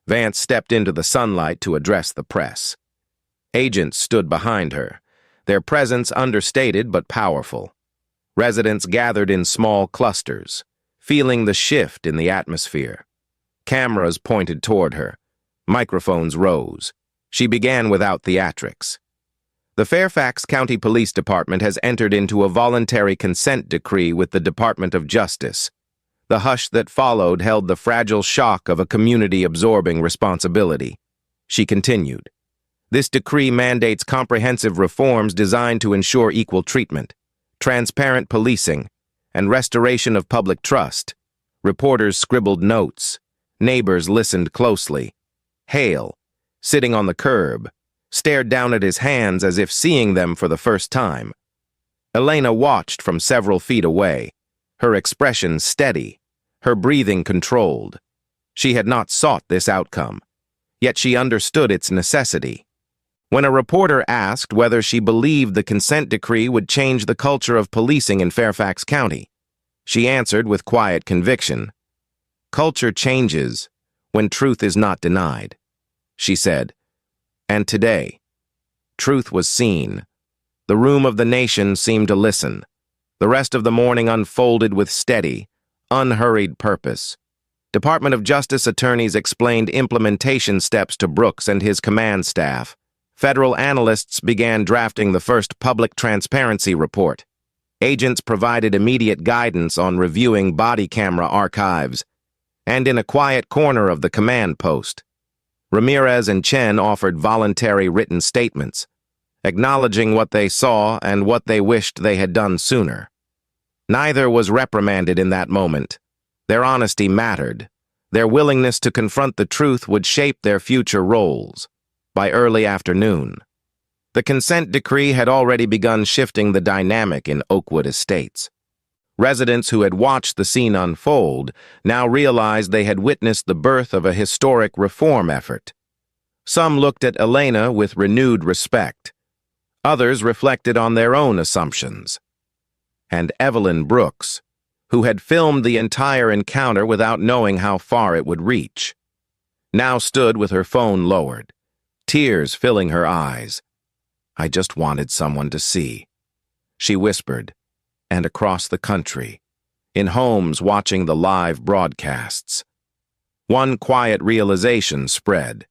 Vance stepped into the sunlight to address the press. Agents stood behind her, their presence understated but powerful. Residents gathered in small clusters, feeling the shift in the atmosphere. Cameras pointed toward her. Microphones rose. She began without theatrics. "The Fairfax County Police Department has entered into a voluntary consent decree with the Department of Justice. The hush that followed held the fragile shock of a community absorbing responsibility." She continued. "This decree mandates comprehensive reforms designed to ensure equal treatment, transparent policing, and restoration of public trust." Reporters scribbled notes. Neighbors listened closely. Hale, sitting on the curb, stared down at his hands as if seeing them for the first time. Elena watched from several feet away, her expression steady, her breathing controlled. She had not sought this outcome, yet she understood its necessity. When a reporter asked whether she believed the consent decree would change the culture of policing in Fairfax County, she answered with quiet conviction, "Culture changes when truth is not denied," she said. And today, truth was seen. The room of the nation seemed to listen. The rest of the morning unfolded with steady, unhurried purpose. Department of Justice attorneys explained implementation steps to Brooks and his command staff. Federal analysts began drafting the first public transparency report. Agents provided immediate guidance on reviewing body camera archives. And in a quiet corner of the command post, Ramirez and Chen offered voluntary written statements, acknowledging what they saw and what they wished they had done sooner. Neither was reprimanded in that moment. Their honesty mattered. Their willingness to confront the truth would shape their future roles. By early afternoon, the consent decree had already begun shifting the dynamic in Oakwood Estates. Residents who had watched the scene unfold now realized they had witnessed the birth of a historic reform effort. Some looked at Elena with renewed respect. Others reflected on their own assumptions. And Evelyn Brooks, who had filmed the entire encounter without knowing how far it would reach, now stood with her phone lowered, tears filling her eyes. "I just wanted someone to see," she whispered, and across the country, in homes watching the live broadcasts. One quiet realization spread.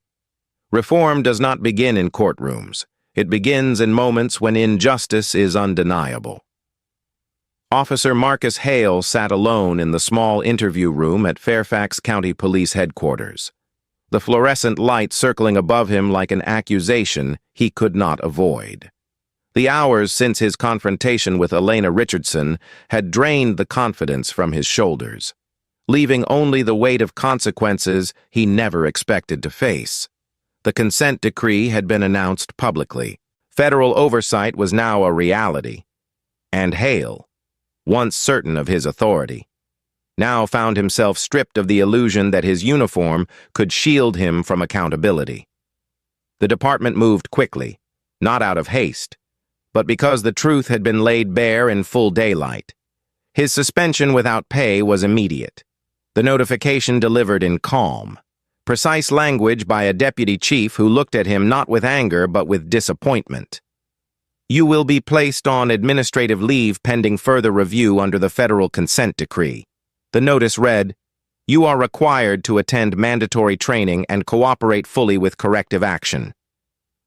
Reform does not begin in courtrooms. It begins in moments when injustice is undeniable. Officer Marcus Hale sat alone in the small interview room at Fairfax County Police Headquarters, the fluorescent light circling above him like an accusation he could not avoid. The hours since his confrontation with Elena Richardson had drained the confidence from his shoulders, leaving only the weight of consequences he never expected to face. The consent decree had been announced publicly. Federal oversight was now a reality. And Hale, once certain of his authority, now found himself stripped of the illusion that his uniform could shield him from accountability. The department moved quickly, not out of haste, but because the truth had been laid bare in full daylight. His suspension without pay was immediate. The notification delivered in calm, precise language by a deputy chief who looked at him not with anger but with disappointment. "You will be placed on administrative leave pending further review under the federal consent decree." The notice read, "You are required to attend mandatory training and cooperate fully with corrective action."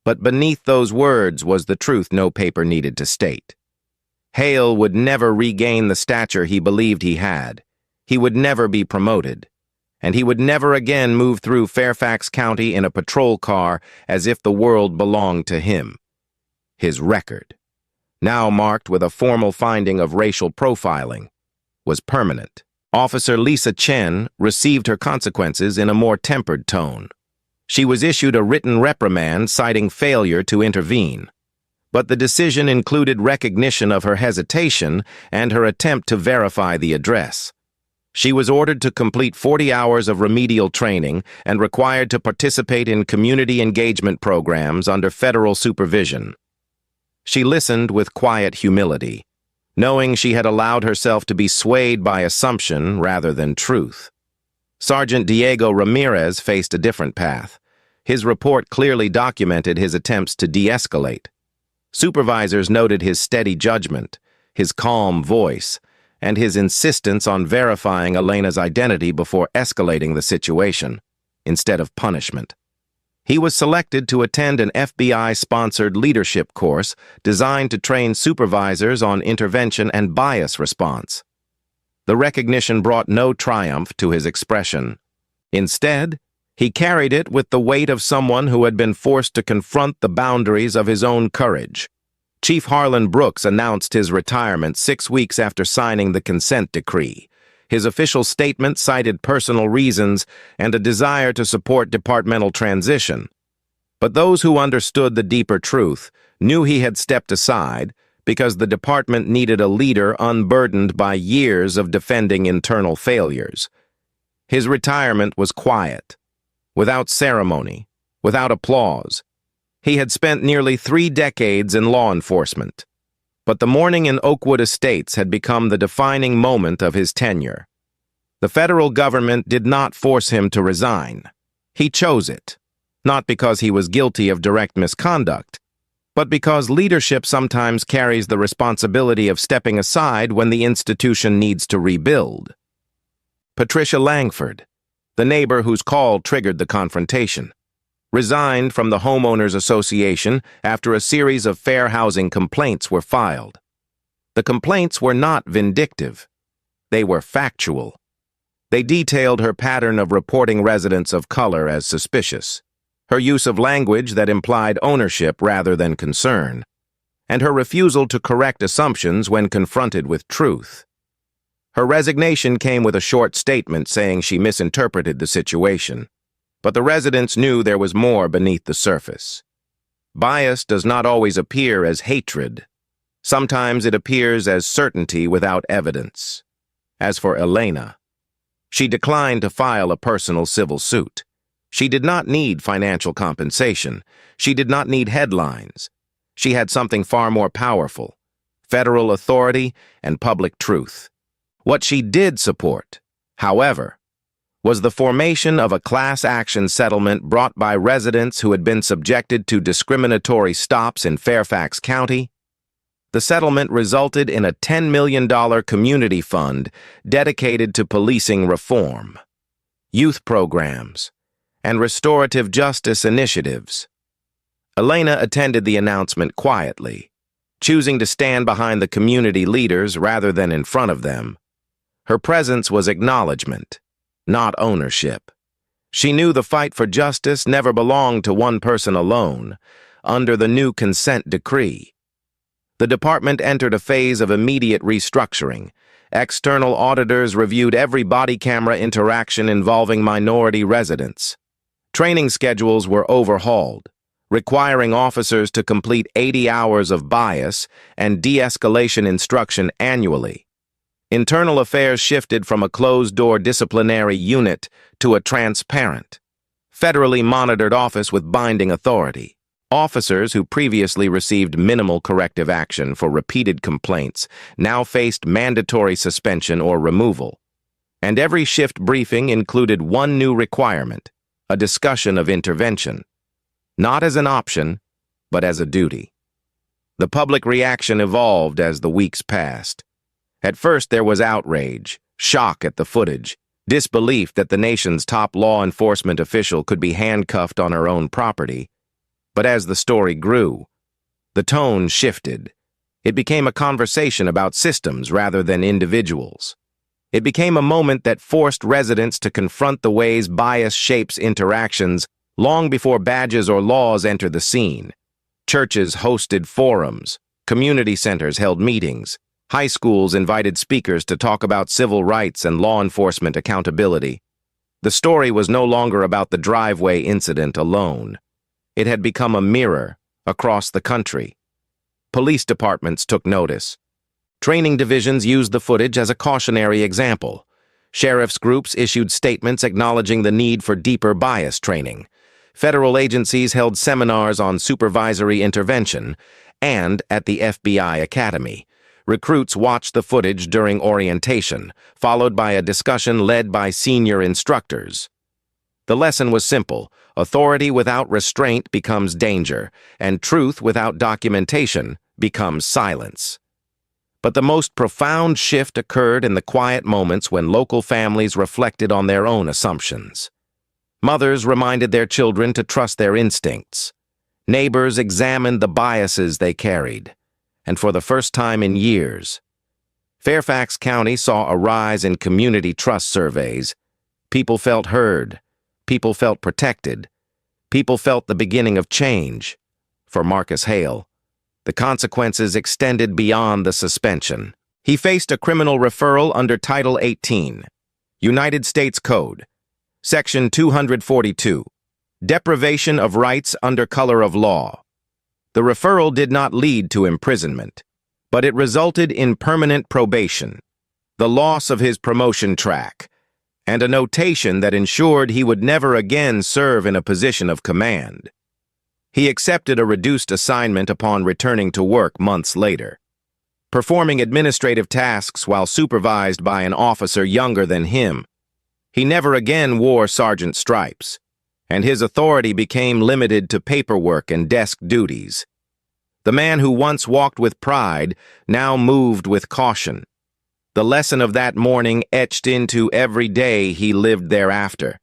But beneath those words was the truth no paper needed to state. Hale would never regain the stature he believed he had. He would never be promoted. And he would never again move through Fairfax County in a patrol car as if the world belonged to him. His record, now marked with a formal finding of racial profiling, was permanent. Officer Lisa Chen received her consequences in a more tempered tone. She was issued a written reprimand citing failure to intervene. But the decision included recognition of her hesitation and her attempt to verify the address. She was ordered to complete 40 hours of remedial training and required to participate in community engagement programs under federal supervision. She listened with quiet humility, knowing she had allowed herself to be swayed by assumption rather than truth. Sergeant Diego Ramirez faced a different path. His report clearly documented his attempts to de-escalate. Supervisors noted his steady judgment, his calm voice, and his insistence on verifying Elena's identity before escalating the situation, instead of punishment. He was selected to attend an FBI-sponsored leadership course designed to train supervisors on intervention and bias response. The recognition brought no triumph to his expression. Instead, he carried it with the weight of someone who had been forced to confront the boundaries of his own courage. Chief Harlan Brooks announced his retirement 6 weeks after signing the consent decree. His official statement cited personal reasons and a desire to support departmental transition. But those who understood the deeper truth knew he had stepped aside because the department needed a leader unburdened by years of defending internal failures. His retirement was quiet, without ceremony, without applause. He had spent nearly 3 decades in law enforcement, but the morning in Oakwood Estates had become the defining moment of his tenure. The federal government did not force him to resign. He chose it, not because he was guilty of direct misconduct, but because leadership sometimes carries the responsibility of stepping aside when the institution needs to rebuild. Patricia Langford, the neighbor whose call triggered the confrontation, resigned from the Homeowners Association after a series of fair housing complaints were filed. The complaints were not vindictive. They were factual. They detailed her pattern of reporting residents of color as suspicious, her use of language that implied ownership rather than concern, and her refusal to correct assumptions when confronted with truth. Her resignation came with a short statement saying she misinterpreted the situation, but the residents knew there was more beneath the surface. Bias does not always appear as hatred. Sometimes it appears as certainty without evidence. As for Elena, she declined to file a personal civil suit. She did not need financial compensation. She did not need headlines. She had something far more powerful: federal authority and public truth. What she did support, however, was the formation of a class action settlement brought by residents who had been subjected to discriminatory stops in Fairfax County. The settlement resulted in a $10 million community fund dedicated to policing reform, youth programs, and restorative justice initiatives. Elena attended the announcement quietly, choosing to stand behind the community leaders rather than in front of them. Her presence was acknowledgement, not ownership. She knew the fight for justice never belonged to one person alone. Under the new consent decree, the department entered a phase of immediate restructuring. External auditors reviewed every body camera interaction involving minority residents. Training schedules were overhauled, requiring officers to complete 80 hours of bias and de-escalation instruction annually. Internal affairs shifted from a closed-door disciplinary unit to a transparent, federally monitored office with binding authority. Officers who previously received minimal corrective action for repeated complaints now faced mandatory suspension or removal. And every shift briefing included one new requirement: a discussion of intervention, not as an option, but as a duty. The public reaction evolved as the weeks passed. At first there was outrage, shock at the footage, disbelief that the nation's top law enforcement official could be handcuffed on her own property. But as the story grew, the tone shifted. It became a conversation about systems rather than individuals. It became a moment that forced residents to confront the ways bias shapes interactions long before badges or laws enter the scene. Churches hosted forums, community centers held meetings, high schools invited speakers to talk about civil rights and law enforcement accountability. The story was no longer about the driveway incident alone. It had become a mirror across the country. Police departments took notice. Training divisions used the footage as a cautionary example. Sheriff's groups issued statements acknowledging the need for deeper bias training. Federal agencies held seminars on supervisory intervention, and at the FBI Academy, recruits watched the footage during orientation, followed by a discussion led by senior instructors. The lesson was simple: authority without restraint becomes danger, and truth without documentation becomes silence. But the most profound shift occurred in the quiet moments when local families reflected on their own assumptions. Mothers reminded their children to trust their instincts. Neighbors examined the biases they carried. And for the first time in years, Fairfax County saw a rise in community trust surveys. People felt heard. People felt protected. People felt the beginning of change. For Marcus Hale, the consequences extended beyond the suspension. He faced a criminal referral under Title 18, United States Code, Section 242, Deprivation of Rights under Color of Law. The referral did not lead to imprisonment, but it resulted in permanent probation, the loss of his promotion track, and a notation that ensured he would never again serve in a position of command. He accepted a reduced assignment upon returning to work months later, performing administrative tasks while supervised by an officer younger than him. He never again wore sergeant stripes, and his authority became limited to paperwork and desk duties. The man who once walked with pride now moved with caution. The lesson of that morning etched into every day he lived thereafter.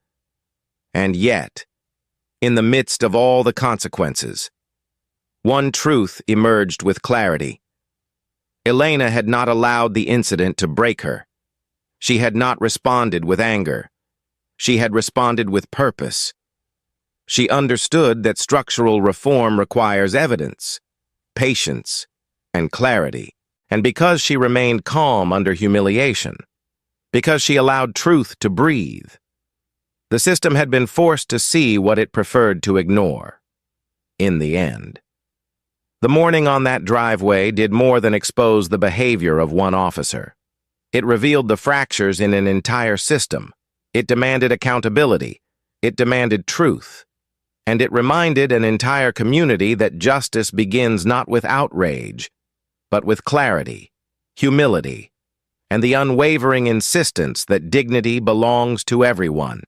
And yet, in the midst of all the consequences, one truth emerged with clarity. Elena had not allowed the incident to break her. She had not responded with anger. She had responded with purpose. She understood that structural reform requires evidence, patience, and clarity. And because she remained calm under humiliation, because she allowed truth to breathe, the system had been forced to see what it preferred to ignore. In the end, the morning on that driveway did more than expose the behavior of one officer. It revealed the fractures in an entire system. It demanded accountability. It demanded truth. And it reminded an entire community that justice begins not with outrage, but with clarity, humility, and the unwavering insistence that dignity belongs to everyone.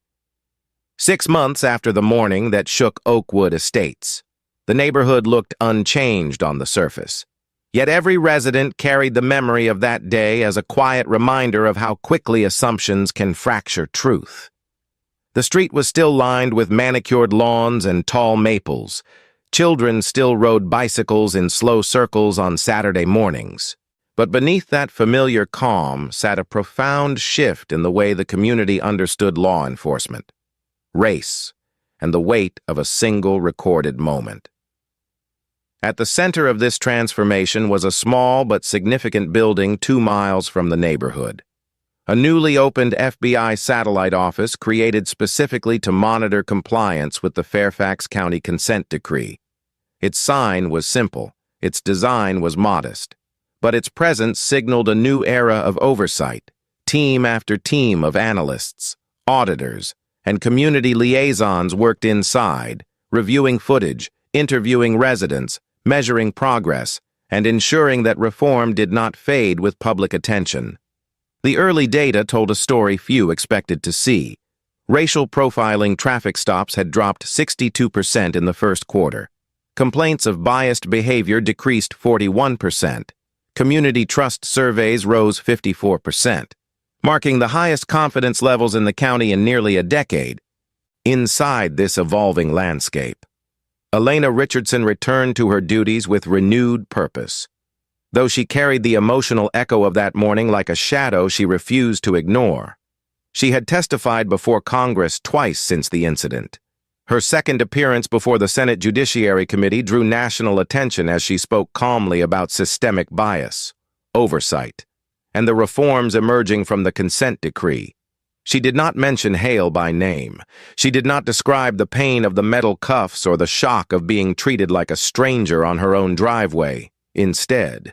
6 months after the morning that shook Oakwood Estates, the neighborhood looked unchanged on the surface. Yet every resident carried the memory of that day as a quiet reminder of how quickly assumptions can fracture truth. The street was still lined with manicured lawns and tall maples. Children still rode bicycles in slow circles on Saturday mornings. But beneath that familiar calm sat a profound shift in the way the community understood law enforcement, race, and the weight of a single recorded moment. At the center of this transformation was a small but significant building 2 miles from the neighborhood. A newly opened FBI satellite office created specifically to monitor compliance with the Fairfax County Consent Decree. Its sign was simple, its design was modest, but its presence signaled a new era of oversight. Team after team of analysts, auditors, and community liaisons worked inside, reviewing footage, interviewing residents, measuring progress, and ensuring that reform did not fade with public attention. The early data told a story few expected to see. Racial profiling traffic stops had dropped 62% in the first quarter. Complaints of biased behavior decreased 41%. Community trust surveys rose 54%, marking the highest confidence levels in the county in nearly a decade. Inside this evolving landscape, Elena Richardson returned to her duties with renewed purpose. Though she carried the emotional echo of that morning like a shadow she refused to ignore. She had testified before Congress twice since the incident. Her second appearance before the Senate Judiciary Committee drew national attention as she spoke calmly about systemic bias, oversight, and the reforms emerging from the consent decree. She did not mention Hale by name. She did not describe the pain of the metal cuffs or the shock of being treated like a stranger on her own driveway. Instead,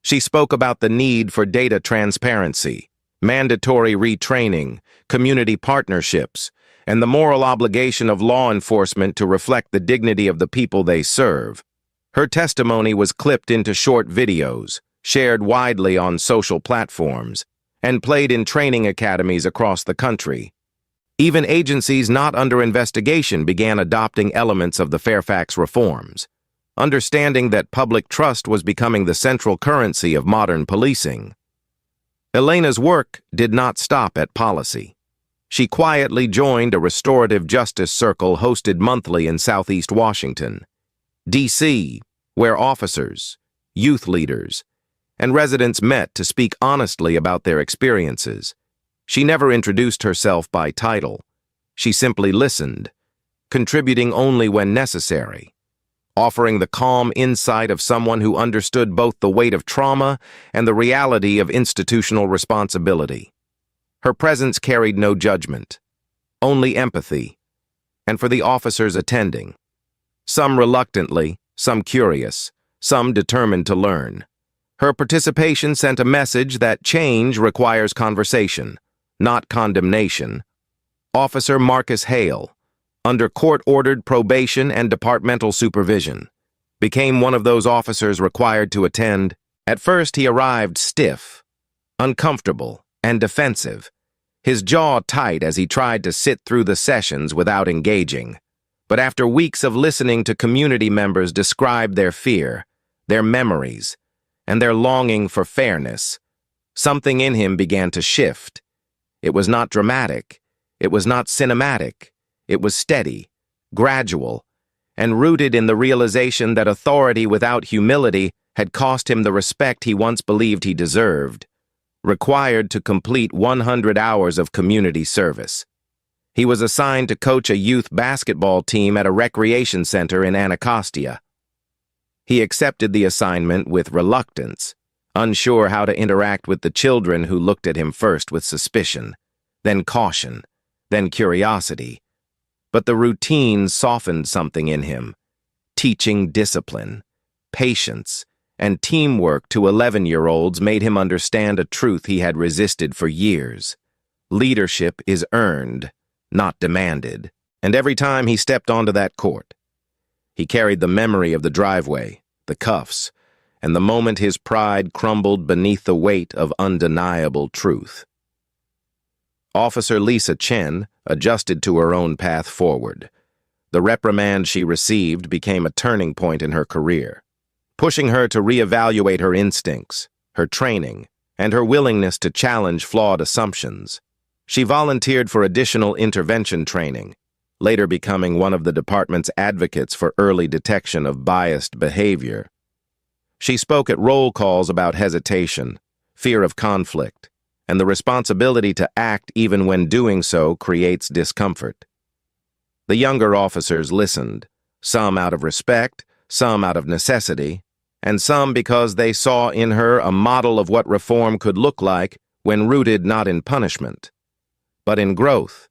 she spoke about the need for data transparency, mandatory retraining, community partnerships, and the moral obligation of law enforcement to reflect the dignity of the people they serve. Her testimony was clipped into short videos, shared widely on social platforms, and played in training academies across the country. Even agencies not under investigation began adopting elements of the Fairfax reforms, understanding that public trust was becoming the central currency of modern policing. Elena's work did not stop at policy. She quietly joined a restorative justice circle hosted monthly in Southeast Washington, D.C., where officers, youth leaders, and residents met to speak honestly about their experiences. She never introduced herself by title. She simply listened, contributing only when necessary, offering the calm insight of someone who understood both the weight of trauma and the reality of institutional responsibility. Her presence carried no judgment, only empathy, and for the officers attending, some reluctantly, some curious, some determined to learn. Her participation sent a message that change requires conversation, not condemnation. Officer Marcus Hale, under court-ordered probation and departmental supervision, became one of those officers required to attend. At first, he arrived stiff, uncomfortable, and defensive, his jaw tight as he tried to sit through the sessions without engaging. But after weeks of listening to community members describe their fear, their memories, and their longing for fairness, something in him began to shift. It was not dramatic, it was not cinematic, it was steady, gradual, and rooted in the realization that authority without humility had cost him the respect he once believed he deserved. Required to complete 100 hours of community service. He was assigned to coach a youth basketball team at a recreation center in Anacostia. He accepted the assignment with reluctance, unsure how to interact with the children who looked at him first with suspicion, then caution, then curiosity. But the routine softened something in him, teaching discipline, patience, and teamwork to 11-year-olds made him understand a truth he had resisted for years. Leadership is earned, not demanded. And every time he stepped onto that court, he carried the memory of the driveway, the cuffs, and the moment his pride crumbled beneath the weight of undeniable truth. Officer Lisa Chen adjusted to her own path forward. The reprimand she received became a turning point in her career, pushing her to reevaluate her instincts, her training, and her willingness to challenge flawed assumptions. She volunteered for additional intervention training, later becoming one of the department's advocates for early detection of biased behavior. She spoke at roll calls about hesitation, fear of conflict, and the responsibility to act even when doing so creates discomfort. The younger officers listened, some out of respect, some out of necessity, and some because they saw in her a model of what reform could look like when rooted not in punishment, but in growth.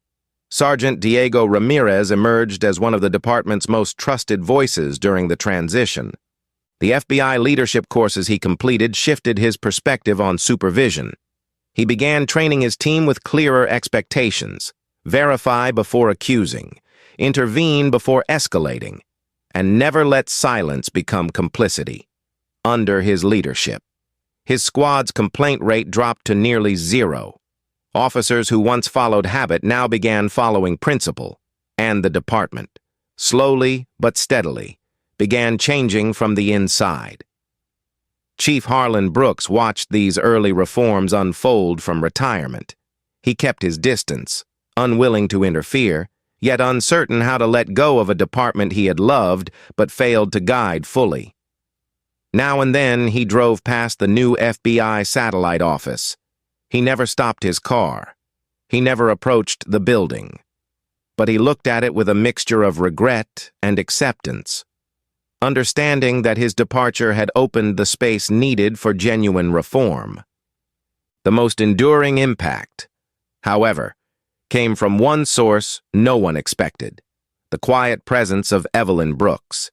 Sergeant Diego Ramirez emerged as one of the department's most trusted voices during the transition. The FBI leadership courses he completed shifted his perspective on supervision. He began training his team with clearer expectations: verify before accusing, intervene before escalating, and never let silence become complicity. Under his leadership, his squad's complaint rate dropped to nearly zero. Officers who once followed habit now began following principle, and the department, slowly but steadily, began changing from the inside. Chief Harlan Brooks watched these early reforms unfold from retirement. He kept his distance, unwilling to interfere, yet uncertain how to let go of a department he had loved but failed to guide fully. Now and then he drove past the new FBI satellite office. He never stopped his car. He never approached the building. But he looked at it with a mixture of regret and acceptance, understanding that his departure had opened the space needed for genuine reform. The most enduring impact, however, came from one source no one expected: the quiet presence of Evelyn Brooks,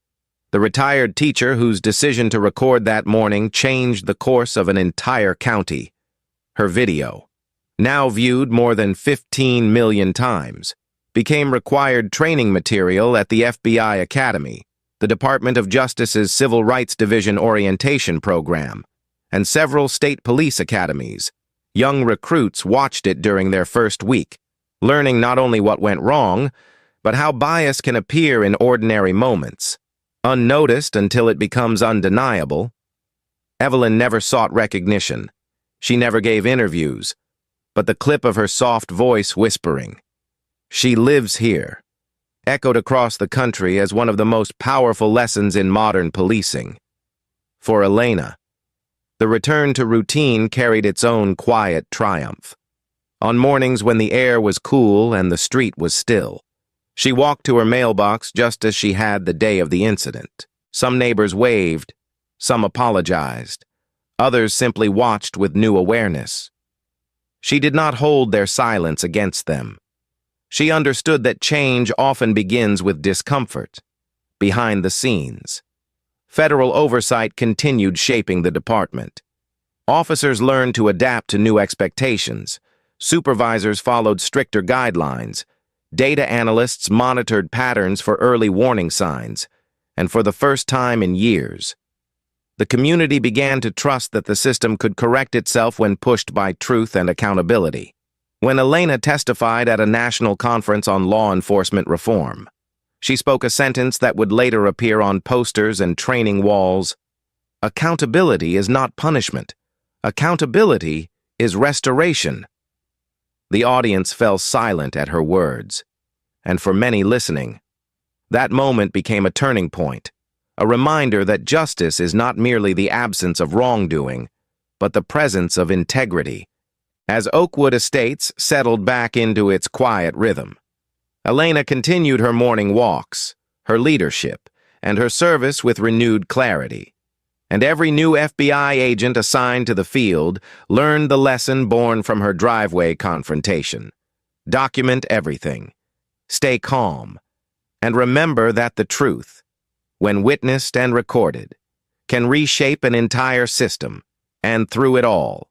the retired teacher whose decision to record that morning changed the course of an entire county. Her video, now viewed more than 15 million times, became required training material at the FBI Academy, the Department of Justice's Civil Rights Division orientation program, and several state police academies. Young recruits watched it during their first week, learning not only what went wrong, but how bias can appear in ordinary moments, unnoticed until it becomes undeniable. Evelyn never sought recognition. She never gave interviews, but the clip of her soft voice whispering, "She lives here," echoed across the country as one of the most powerful lessons in modern policing. For Elena, the return to routine carried its own quiet triumph. On mornings when the air was cool and the street was still, she walked to her mailbox just as she had the day of the incident. Some neighbors waved, some apologized, others simply watched with new awareness. She did not hold their silence against them. She understood that change often begins with discomfort, behind the scenes. Federal oversight continued shaping the department. Officers learned to adapt to new expectations. Supervisors followed stricter guidelines. Data analysts monitored patterns for early warning signs, and for the first time in years, the community began to trust that the system could correct itself when pushed by truth and accountability. When Elena testified at a national conference on law enforcement reform, she spoke a sentence that would later appear on posters and training walls. Accountability is not punishment. Accountability is restoration. The audience fell silent at her words, and for many listening, that moment became a turning point, a reminder that justice is not merely the absence of wrongdoing, but the presence of integrity. As Oakwood Estates settled back into its quiet rhythm, Elena continued her morning walks, her leadership, and her service with renewed clarity. And every new FBI agent assigned to the field learned the lesson born from her driveway confrontation. Document everything. Stay calm. And remember that the truth, when witnessed and recorded, can reshape an entire system, and through it all.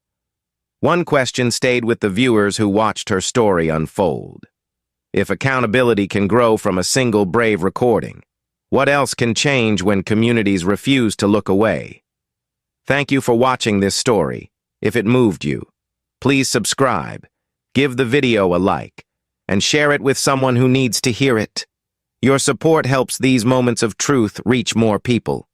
One question stayed with the viewers who watched her story unfold. If accountability can grow from a single brave recording, what else can change when communities refuse to look away? Thank you for watching this story. If it moved you, please subscribe, give the video a like, and share it with someone who needs to hear it. Your support helps these moments of truth reach more people.